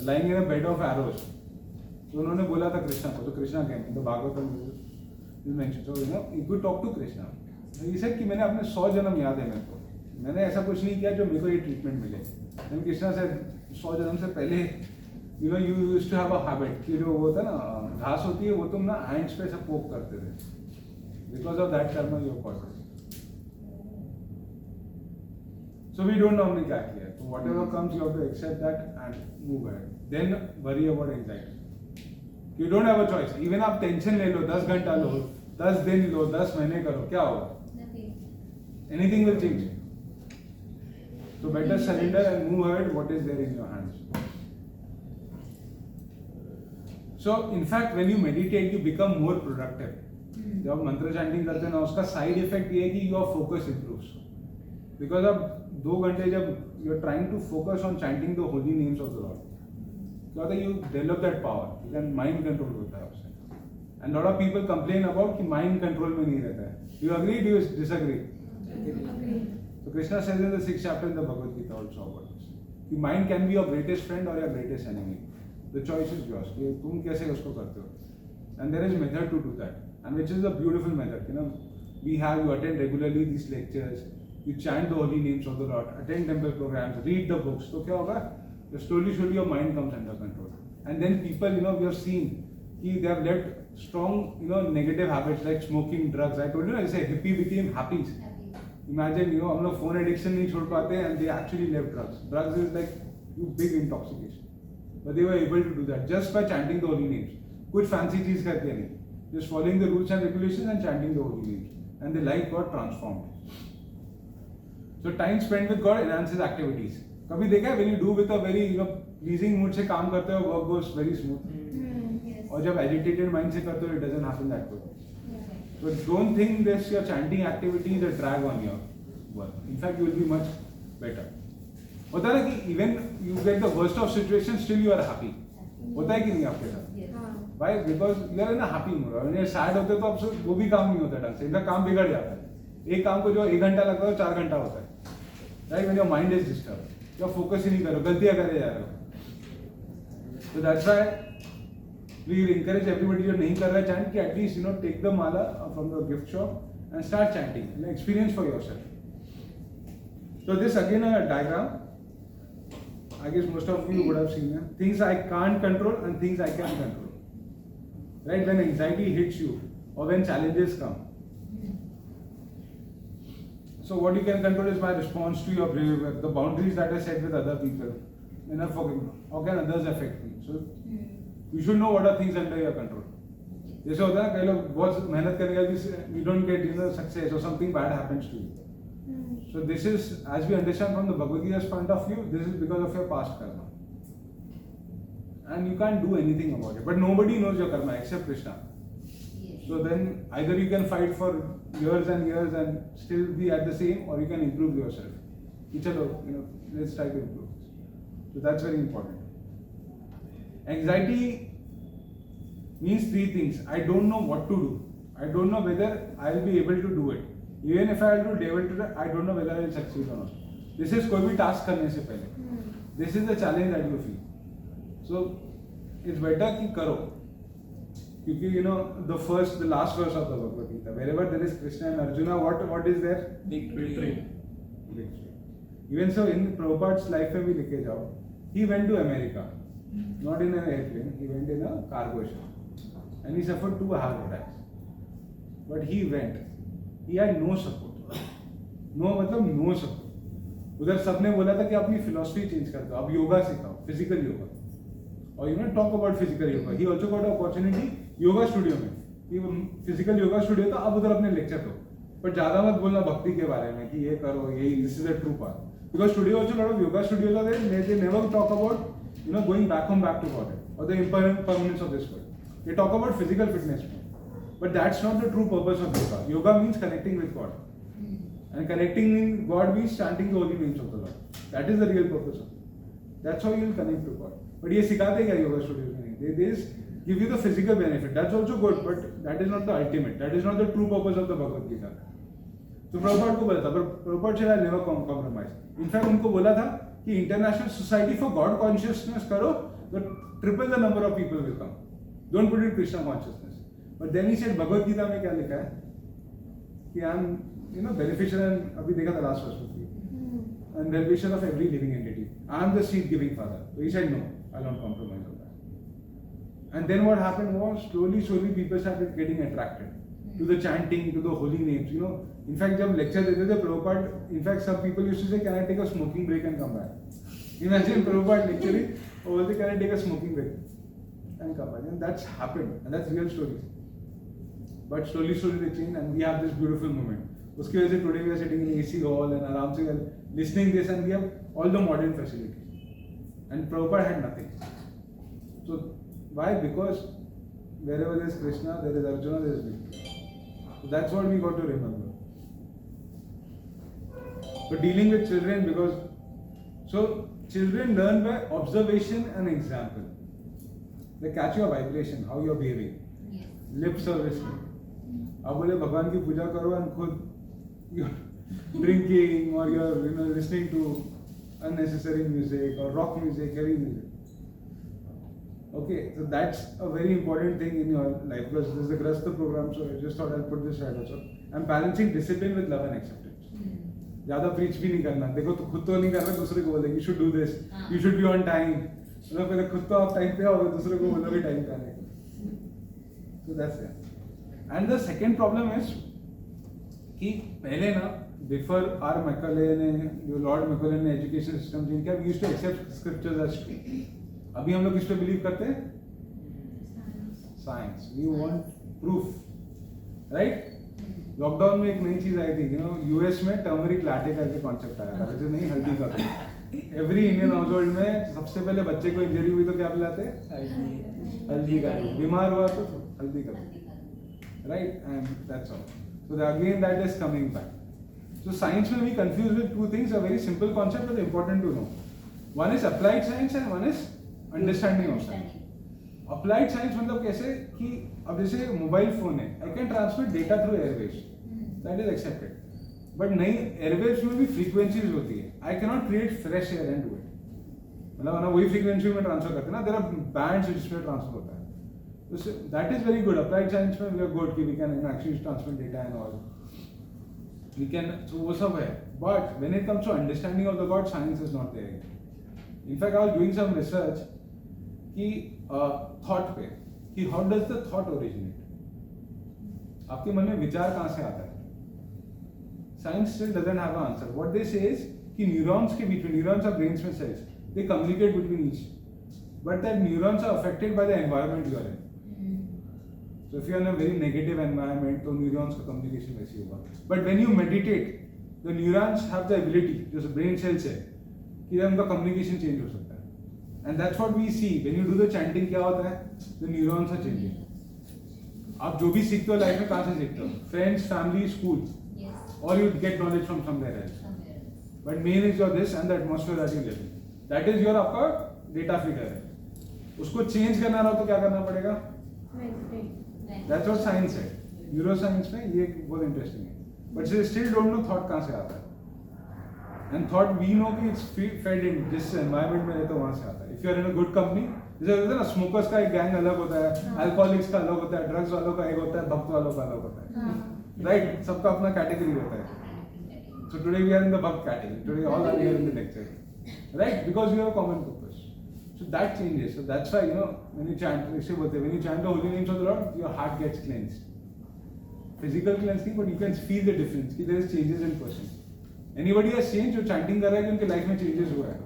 Speaker 1: lying in a bed of arrows, तो उन्होंने बोला था कृष्णा को, तो Krishna came. The Bhagavatam is mentioned. So you could talk to Krishna. He said कि मैंने अपने 100 जन्म याद है मेरे को. मैंने ऐसा कुछ नहीं किया जो मेरे को ये ट्रीटमेंट मिले. Then Krishna said 100 जन्म से पहले you used to have a habit कि जो होता है ना घास होती है वो तुम ना हैंड्स पे से पोक करते थे. Because of that karma you have caused it. So we don't normally calculate. So whatever comes, you have to accept that and move ahead. Then worry about anxiety. You don't have a choice. Even आप tension ले लो, 10 घंटा लो, 10 दिन लो, 10 महीने करो, क्या होगा?
Speaker 5: Nothing.
Speaker 1: Anything will change. So better surrender and move ahead. What is there in your hands? So in fact, when you meditate, you become more productive. जब आप मंत्र चैंटिंग करते हैं ना, उसका साइड इफेक्ट ये है कि योर फोकस इम्प्रूव्स. बिकॉज अब 2 घंटे जब you are trying to focus on chanting the holy names of the Lord, क्या होता है, you develop that power, then mind control होता है उससे. And lot of people complain about कि माइंड कंट्रोल में नहीं रहता है. You agree, do you disagree? So Krishna says in the 6th chapter in the Bhagavad Gita also about this. कि mind can be your greatest friend or your greatest enemy. The choice is yours. कि तुम कैसे उसको करते हो. And there is method to do that. And which is a beautiful method. We you attend regularly these lectures. You chant the holy names of the Lord. Attend temple programs. Read the books. So क्या होगा? Slowly your mind comes under control. And then people, we have seen कि they have led strong, negative habits like smoking, drugs. I told you, I say hippie became happy. Imagine, हम लोग phone addiction नहीं छोड़ पाते and they actually left drugs. Drugs is like big intoxication. But they were able to do that just by chanting the holy names. कुछ fancy चीज करते नहीं. Just following the rules and regulations and chanting the holy names. And their life got transformed. So time spent with God enhances activities. कभी देखा है when you do with a very pleasing mood से काम करते हो, work goes very smooth.
Speaker 5: Yes.
Speaker 1: और जब agitated mind से करते हो, it doesn't happen that way. So don't think this your chanting activity is a drag on your work. In fact, you will be much better. होता है ना कि even you get the worst of situation, still you are happy. होता है कि नहीं आपके साथ? Why? Because you are in a happy mood. और when sad होते तो आपसे वो भी काम नहीं होता ढंग से. इनका काम बिगड़ जाता है. एक काम को जो 1 घंटा लगता है, 4 घंटा होता है. Right? When your mind is disturbed, you focus ही नहीं करो, गलतियाँ करे जा रहे हो. So that's why we encourage everybody जो नहीं कर रहा है chant कि at least take the mala from the gift shop and start chanting and experience for yourself. So this again a diagram. I guess most of you would have seen it. Things I can't control and things I can control. Right? When anxiety hits you or when challenges come. So what you can control is my response to your behavior, the boundaries that I set with other people. Enough forgiving. How can others affect me? So you should know what are things under your control. जैसे होता है ना, कई लोग बहुत मेहनत करेंगे कि you don't get success or something bad happens to you. So this is, as we understand from the Bhagavad Gita's point of view, this is because of your past karma. And you can't do anything about it. But nobody knows your karma except Krishna. So then either you can fight for years and years and still be at the same, or you can improve yourself. Let's try to improve. So that's very important. Anxiety means 3 things. I don't know what to do. I don't know whether I'll be able to do it. Even if I will do it, I don't know whether I will succeed or not. This is कोई भी task करने से पहले. This is the challenge that you feel. So it's better कि करो. क्योंकि the last verse of the Bhagavad Gita, wherever there is Krishna and Arjuna, what is there?
Speaker 8: Victory.
Speaker 1: Even so, in Prabhupada's life में भी लिखे जाओ, he went to America, not in an airplane. He went in a cargo ship, and he suffered 2 heart attacks. But he went. He had no support. No मतलब no support. उधर सबने बोला था कि अपनी philosophy change कर दो, अब योगा सिखाओ, physical yoga. और talk about physical yoga. He also got an opportunity yoga studio में. Physical yoga studio था, अब उधर अपने lecture दो. पर ज़्यादा मत बोलना भक्ति के बारे में कि ये करो, ये this is the true path. Because today also a lot of yoga studios are there. They never talk about going back to God or the impermanence of this world. They talk about physical fitness. But that's not the true purpose of yoga. Yoga means connecting with God. And connecting with God means chanting the holy names of the Lord. That is the real purpose of it. That's how you will connect to God. But ये सिखाते क्या yoga studios में? दे give you the physical benefit. That's also good, but that is not the ultimate. That is not the true purpose of the Bhagavad Gita. तो प्रभुपाद को बोला था, पर Prabhupada said I'll never compromise. In fact उनको बोला था कि International Society for God Consciousness करो तो triple the number of people will come. Don't put it Krishna consciousness. But then he said Bhagavad Gita में क्या लिखा है कि आई एम बेनिफिशियल एंड अभी देखा था लास्ट वर्ष में and beneficial of every living entity. I am the seed giving father. तो he said no, I don't compromise on that. And then what happened was slowly people started getting attracted to the chanting, to the holy names. In fact, जब lecture देते थे Prabhupada, in fact some people used to say, "Can I take a smoking break and come back?" Imagine Prabhupada lecturing, or they can I take a smoking break and come back. And that's happened, and that's real stories. But slowly they changed, and we have this beautiful moment. उसकी वजह से today we are sitting in AC hall and आराम से listening this, and we have all the modern facilities. And Prabhupada had nothing. So why? Because wherever there is Krishna, there is Arjuna, there is me. So that's what we got to remember. So dealing with children, because children learn by observation and example. They catch your vibration, how you are behaving.
Speaker 9: Yes.
Speaker 1: Lip service. आप बोले भगवान की पूजा करो and खुद you're drinking or you're listening to unnecessary music or rock music, heavy music. Okay, so that's a very important thing in your life because this is the Grasta program, so I just thought I'll put this right also. I'm balancing discipline with love and acceptance. ज़्यादा preach भी नहीं करना. देखो तो खुद तो नहीं कर रहे, दूसरे को बोले you should do this, you should be on time. मतलब पहले खुद तो आप टाइम पे आओ, दूसरे को बोलोगे टाइम पे आने को. So that's it. And the second problem is कि पहले ना before our Macaulay जो Lord Macaulay ने education system change किया, we used to accept scriptures as true. अभी हम लोग किस पे बिलीव करते हैं? Science. We want proof, right? Lockdown में एक नई चीज आई थी, यूएस में टर्मरिक लाटे करके कॉन्सेप्ट आया था, जो नहीं हल्दी का. एवरी इंडियन हाउस होल्ड में सबसे पहले बच्चे को इंजरी हुई तो क्या पिलाते हैं? हल्दी का. बीमार हुआ तो हल्दी का, right? And that's all. So again that is coming back. So science में we confuse with two things. A very simple concept is important to know. One is applied science and one is understanding of science. Applied science मतलब कैसे कि अब जैसे mobile phone है, I can transmit data through airwaves, that is accepted. But नहीं, airwaves में भी frequencies होती है. I can not create fresh air and do it. मतलब ना वही फ्रीक्वेंसी में ट्रांसफर करते हैं ना, देयर आर बैंड्स जिसमें ट्रांसफर होता है. That is very good. Applied science में वी आर गुड कि we can actually transmit data and all. We can, so वो सब है. But when it comes to understanding of the God, science is not there. In fact, I was doing some research कि thought पे कि how does the thought originate? आपके मन में विचार कहाँ से आता है? Science still doesn't have an answer. What they say is कि neurons के बीच में, neurons are brains में cells, they communicate between each, but that neurons are affected by the environment you are in. So if you are in a very negative environment, तो neurons का communication वैसे होगा. But when you meditate, the neurons have the ability, जो brain cells है, कि उनका communication change हो सकता है. And that's what we see when you do the chanting. क्या होता है? The neurons are changing. आप जो भी सीखते हो लाइफ में, कहाँ से सीखते हो? फ्रेंड्स, फैमिली, स्कूल, और you get knowledge from somewhere else. But main is your this and the atmosphere that you live in. That is your आपका डेटा फीडर है. उसको चेंज करना रहा तो क्या करना पड़ेगा? दैट्स व्हाट साइंस है. न्यूरो साइंस में ये बहुत इंटरेस्टिंग है. But still don't know thought कहाँ से आता है. And thought we know कि it's fed in जिस environment में रहते हो वहाँ से आता है. If you are in a good company, जैसे होता है ना, smokers का एक gang अलग होता है, alcoholics का अलग होता है, drugs वालों का एक होता है, भक्त वालों का अलग होता है, right? सबका अपना category होता है. So today we are in the bhakt category. Today all are here in the lecture, right? Because we have a common purpose. So that changes. So that's why when you chant, when you chant the holy names of the Lord, your heart gets cleansed. Physical cleansing, but you can feel the difference. कि there is changes in person. Anybody has changed जो chanting कर रहा है कि उनके life में changes हुआ है.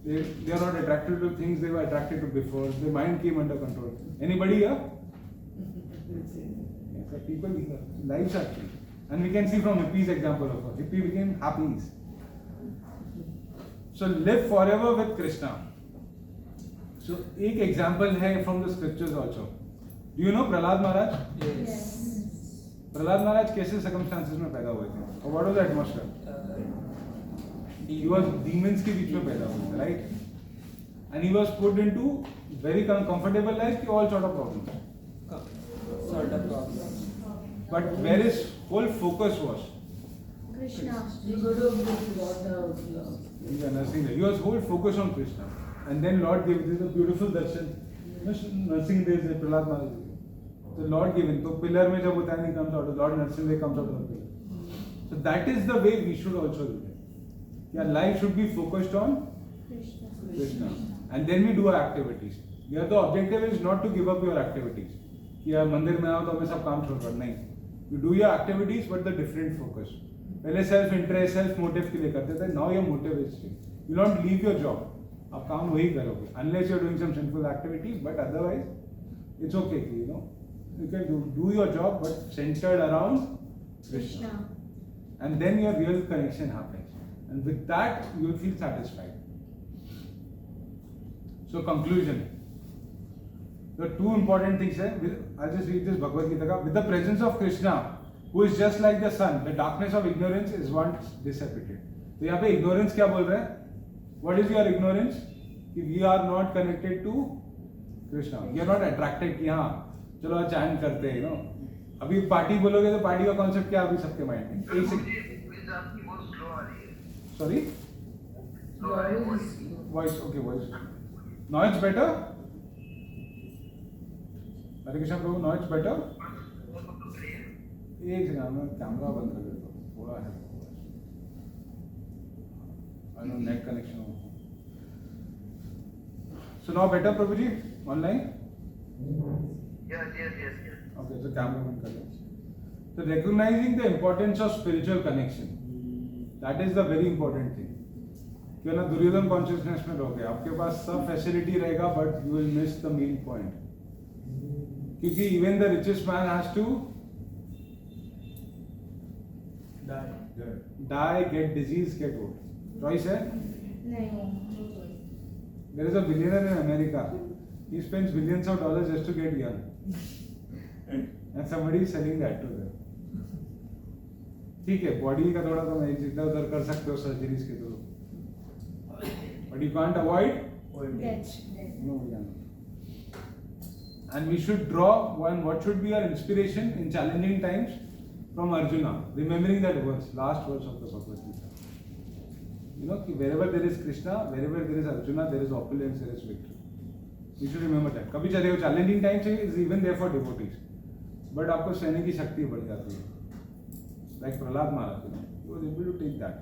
Speaker 1: They are not attracted to things they were attracted to before. Their mind came under control. Anybody here? Yes, people lives are changed. And we can see from Hippie's example of her. Hippie became happies. So live forever with Krishna. So एक example है from the scriptures also. Do you know Prahlad Maharaj?
Speaker 5: Yes.
Speaker 1: Prahlad महाराज कैसे circumstances में पैदा हुए थे? और what was the atmosphere? He was demons के बीच में पैदा हुए थे, right? and he was put into very comfortable life, all sort of problems.
Speaker 3: Sort of problem.
Speaker 1: But where his whole focus was,
Speaker 5: Krishna.
Speaker 7: You go to water.
Speaker 1: he was whole focus on Krishna, and then Lord gave this a beautiful darshan. Nursing Dev is Prahlad Maharaj. The Lord gave him. So pillar में जब होता है नहीं comes out, Lord Nursing Dev comes out of the pillar. So that is the way we should also do it. Your life should be focused on
Speaker 5: Krishna.
Speaker 1: Krishna, and then we do our activities. Here the objective is not to give up your activities. कि यार मंदिर में आओ तो हमें सब काम छोड़ कर नहीं. You do your activities but the different focus. पहले self interest, self motive के लिए करते थे. Now your motive is changed. You don't leave your job. आप काम वही करोगे. Unless you're doing some sinful activities, but otherwise it's okay. You know, you can do your job but centered around Krishna.
Speaker 5: Krishna.
Speaker 1: And then your real connection happens, and with that you will feel satisfied. So conclusion, the two important things are, I'll just read this Bhagavad Gita ka, with the presence of Krishna, who is just like the sun, the darkness of ignorance is once dissipated. तो यहाँ पे ignorance क्या बोल रहा है? What is your ignorance? कि we are not connected to Krishna. We are not attracted कि हाँ चलो chant करते हैं, you know. अभी पार्टी बोलोगे तो पार्टी का कॉन्सेप्ट क्या अभी सबके माइंड में? एक सेकंड.
Speaker 6: Please आपकी बहुत स्लो आ रही है.
Speaker 1: Sorry?
Speaker 6: स्लो आ रही है.
Speaker 1: Voice, okay, voice. Now it's better? Hare Krishna Prabhu, now it's better? एक सेकंड मैं कैमरा बंद कर देता हूँ. थोड़ा है. I know net connection. So now better Prabhuji? Online?
Speaker 6: Yes.
Speaker 1: Okay, so camera बंद कर दो. So recognizing the importance of spiritual connection. That is the very important thing. क्यों ना दुर्योधन कॉन्शियसनेस में रहोगे, आपके पास सब फैसिलिटी रहेगा but you will miss the main point. क्योंकि even the richest man has to die, get disease, get old. Choice है.
Speaker 5: नहीं.
Speaker 1: There is a billionaire in America. He spends billions of dollars just to get young. And somebody is selling that to them. ठीक है, body का थोड़ा तो मैं इधर उधर कर सकते हो सर्जरीज के through. But you can't avoid.
Speaker 5: Death.
Speaker 1: No, we cannot. And we should draw what should be our inspiration in challenging times from Arjuna, remembering that verse, last verse of the Bhagavad Gita. You know, wherever there is Krishna, wherever there is Arjuna, there is opulence, there is victory. You should remember that. कभी चले हो challenging times is even there for devotees, but आपको सहने की शक्ति बढ़ जाती है. Like Prahlad Maharaj, you know, he was able to take that.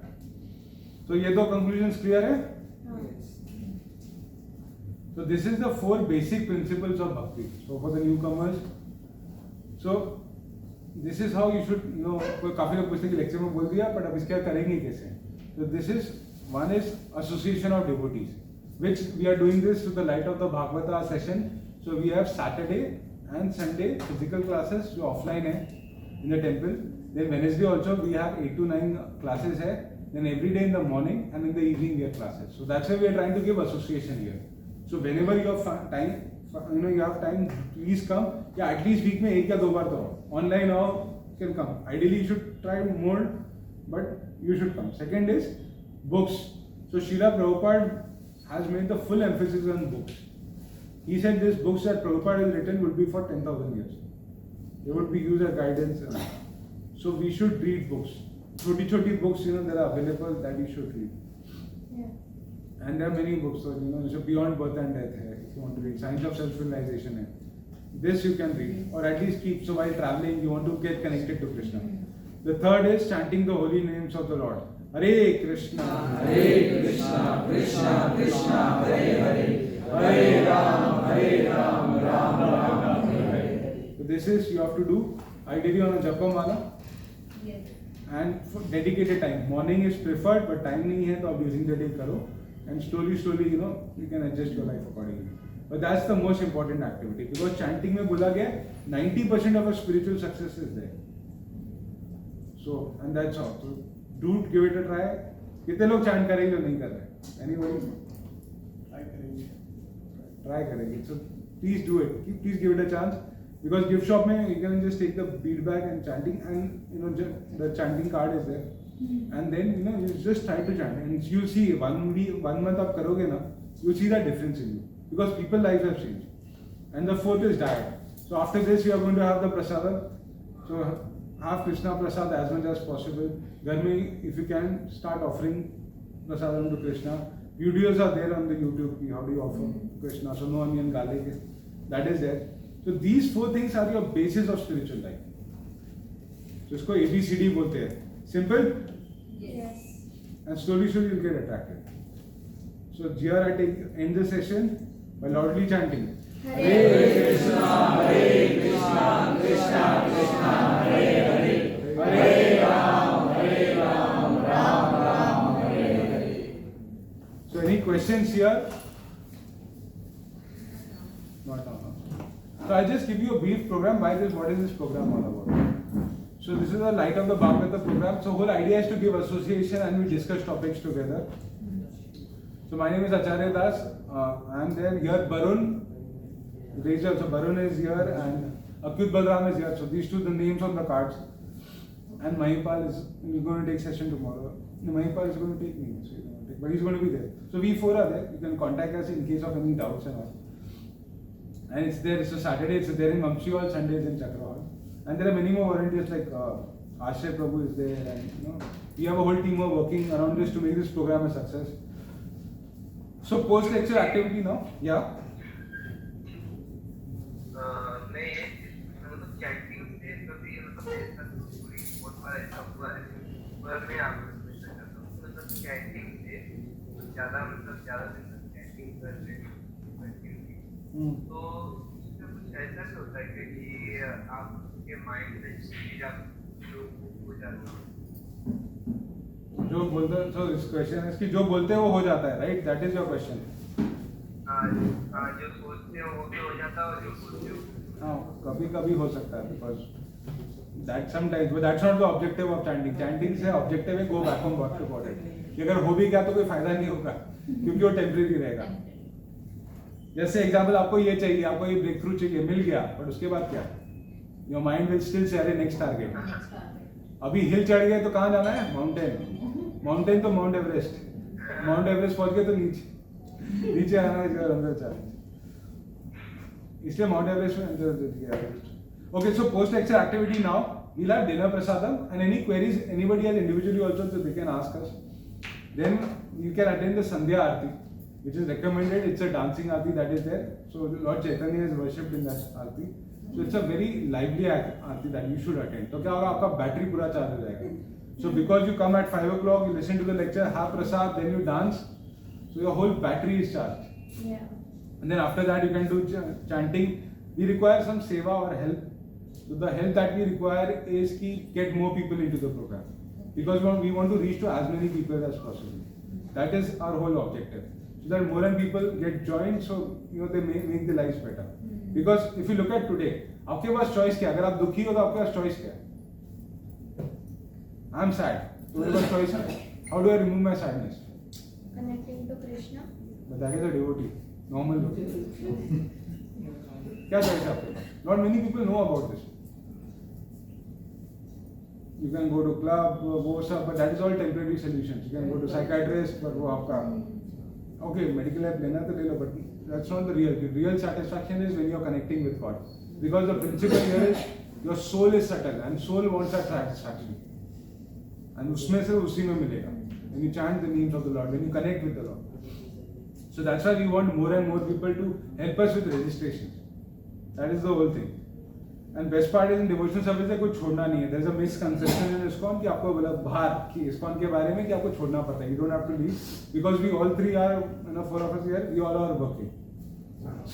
Speaker 1: So ये दो conclusions clear है? So this is the four basic principles of bhakti. So for the newcomers, so this is how you should, you know, काफी लोग पूछते हैं कि lecture में बोल दिया, but अब इसका करेंगे कैसे? So this is one is association of devotees, which we are doing this to the light of the Bhagavata session. So we have Saturday and Sunday physical classes जो offline है in the temple. Then Wednesday also we have 8 to 9 classes है. Then every day in the morning and in the evening we have classes. So that's why we are trying to give association here. So whenever you have time, you know, you have time, please come. Yeah, at least week में एक या दो बार तो online or can come. Ideally you should try more, but you should come. Second is books. So Srila Prabhupada has made the full emphasis on books. He said these books that Prabhupada has written would be for 10,000 years. They would be used as guidance. So we should read books. Choti books, you know, that are available that you should read.
Speaker 5: Yeah.
Speaker 1: And there are many books, so you know, so Beyond Birth and Death hai, if you want to read. Science of Self-Realization hai. This you can read, or at least keep. So while traveling, you want to get connected to Krishna. The third is chanting the holy names of the Lord. Hare Krishna, Hare Krishna, Krishna Krishna, Hare Hare, Hare Ram, Ram Ram, Hare Hare. So this is you have to do ideally on a japa mala.
Speaker 5: Yes.
Speaker 1: And for dedicated time. Morning is preferred, but time नहीं है तो आप using the day करो. And slowly, you know, you can adjust your life accordingly. But that's the most important activity because chanting में बोला गया 90% of our spiritual success is there. So, and that's all. So, do give it a try. कितने लोग chant करेंगे जो नहीं कर रहे? Anybody? Try करेंगे. So, please do it. Please give it a chance. Because gift shop में you can just take the bead bag and chanting, and you know the chanting card is there. And then you know you just try to chant and you'll see 1 month आप करोगे ना You see that difference in you because people lives have changed. And the fourth is diet. So after this, we are going to have the prasadam. So have Krishna Prasad as much as possible. Garmi, if you can, start offering prasadam to Krishna. Videos are there on the YouTube. How do you offer Krishna? So no onion, garlic. That is there. So these four things are your basis of spiritual life. So इसको ABCD बोलते हैं. Simple?
Speaker 5: Yes.
Speaker 1: And slowly you'll get attracted. So here I end the session by loudly chanting.
Speaker 5: Hare
Speaker 3: Krishna, Krishna Krishna, Hare Hare, Hare Ram, Ram Ram, Hare Hare.
Speaker 1: So any questions here? Not now. So I'll just give you a brief program. What is this program all about? So this is the Light of the Bhagavata program. So whole idea is to give association and we discuss topics together. So my name is Acharya Das. I am there. Here Barun. So Barun is here and Akyut Balram is here. So these two the names on the cards. And Mahipal is going to take session tomorrow. Mahipal is going to take me, so but he's going to be there. So we four are there. You can contact us in case of any doubts and all. And it's there. So Saturday it's there in Mamshi Hall, Sundays in Chakra Hall. And there are many more volunteers like Ashay Prabhu is there, and we have a whole team of working around this to make this program a success. So post lecture activity now, yeah.
Speaker 6: नहीं मतलब chatting से कभी मतलब ऐसा कोई बहुत बार ऐसा हुआ है पर मैं आपको पूछना चाहता हूँ मतलब चैटिंग से ज़्यादा दिन तक चैटिंग कर रहे तो इसमें कुछ ऐसा भी होता है कि आपके माइंड में चीज आप जो हो जाता है
Speaker 1: जो बोलते हैं so this question is कि जो बोलते हैं वो हो जाता है, right? That is your question.
Speaker 6: जो सोचते हो वो भी हो जाता है और जो बोलते हो
Speaker 1: हाँ, कभी हो सकता है because that sometimes but that's not the objective of chanting. Chanting से objective है go back on what to what it. अगर हो भी गया तो कोई फायदा नहीं होगा क्योंकि वो टेम्परेरी रहेगा. जैसे एग्जाम्पल आपको ये चाहिए, आपको ये ब्रेक थ्रू चाहिए, मिल गया, बट उसके बाद क्या? Your mind will still say अरे नेक्स्ट टारगेट. अभी हिल चढ़ गए तो कहाँ जाना है? माउंटेन तो माउंट एवरेस्ट पहुंच गए तो नीचे आना है अंदर चल. इसलिए माउंट एवरेस्ट में अंदर. Okay, so post lecture activity now we'll have dinner prasadam and any queries anybody has individually also so they can ask us. Then you can attend the Sandhya Aarti, which is recommended. It's a dancing Aarti that is there. So Lord Chaitanya is worshipped in that Aarti. So it's a very lively Aarti that you should attend. तो क्या होगा? आपका battery पूरा charge हो जाएगा. So because you come at 5 o'clock, you listen to the lecture, have prasad, then you dance. So your whole battery is charged.
Speaker 5: Yeah.
Speaker 1: And then after that you can do chanting. We require some seva or help. So the help that we require is to get more people into the program. Because we want to reach to as many people as possible. That is our whole objective. So that more and people get joined, so they make their lives better. Because if you look at today, आपके पास choice क्या है? अगर आप दुखी हो तो आपके पास choice क्या है? I'm sad. तो मेरे पास choice है. How do I remove my sadness?
Speaker 5: Connecting to Krishna.
Speaker 1: But that is a devotee. Normal devotee. क्या choice है आपके पास? Not many people know about this. You can go to club, वो सब, but that is all temporary solutions. You can go to psychiatrist, but वो आपका okay medical help लेना तो ले लो, but that's not the real. The real satisfaction is when you are connecting with God, because the principle here is your soul is subtle and soul wants that satisfaction, and उसमें से उसी में मिलेगा. When you chant the names of the Lord, when you connect with the Lord. So that's why we want more and more people to help us with registrations. That is the whole thing. And best part is in devotional service है कोई छोड़ना नहीं है. There is a misconception in ISKCON कि आपको मतलब बाहर कि ISKCON के बारे में कि आपको छोड़ना पड़ता है. You don't have to leave because we all three are, 4 of us here, we all are working.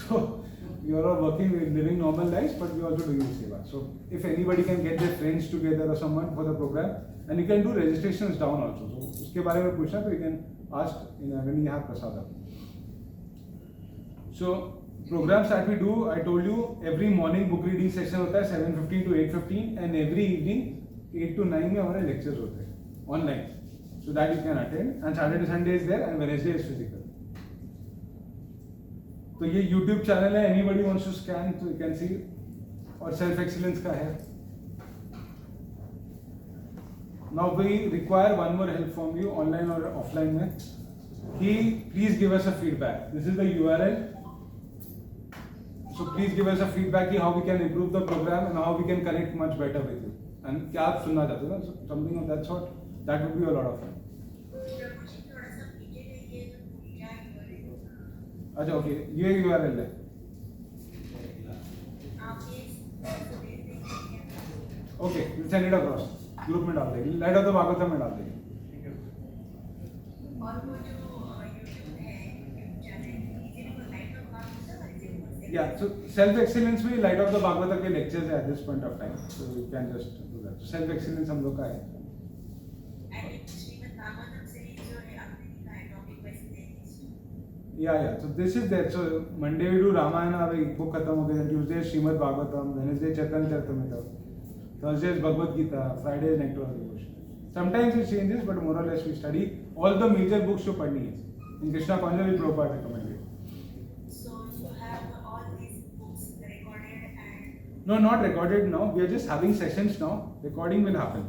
Speaker 1: So we all are working, we're living normal lives, but we also doing seva. So if anybody can get their friends together or someone for the program, and you can do registrations down also. So उसके बारे में पूछना तो you can ask when you have prasadam. So programs that we do, I told you every morning book reading session होता है 7:15 to 8:15 and every evening 8 to 9 में हमारे lectures होते हैं online, so that you can attend. And Saturday Sunday is there and Wednesday is physical. तो ये YouTube channel है, anybody wants to scan so you can see. और self excellence का है. Now we require one more help from you online or offline में. please give us a feedback. This is the URL. So please give us a feedback how we can improve the program and how we can connect much better with you. And क्या आप सुनना चाहते हो ना? Something of that sort. That would be a lot of fun. अच्छा okay ये URL है. Okay, we'll send it across. Group में डाल देंगे. लाइट ऑफ द भागवतम में डाल देंगे.
Speaker 2: और वो जो YouTube है चैनल ये भी light of Bhagavatam
Speaker 1: Yeah, so self excellence में लाइट ऑफ द भागवतम के lectures है at this point of time. So you can just do that. So self excellence हम लोग का है.
Speaker 2: एंड श्रीमद् भागवतम सीरीज जो है आपने लिखा है topic wise playlist.
Speaker 1: Yeah. So this is there. So Monday we do Ramayana, अभी book खत्म हो गया. Tuesday Shrimad Bhagavatam, Wednesday Chaitanya Charitamrita, Thursday is Bhagavad Gita, Friday is Nectar of Devotion. Sometimes it changes, but more or less we study all the major books to पढ़नी है. In Krishna Conscious we Prabhupada recommended.
Speaker 2: So you have all these books recorded and
Speaker 1: No, not recorded now. We are just having sessions now. Recording will happen.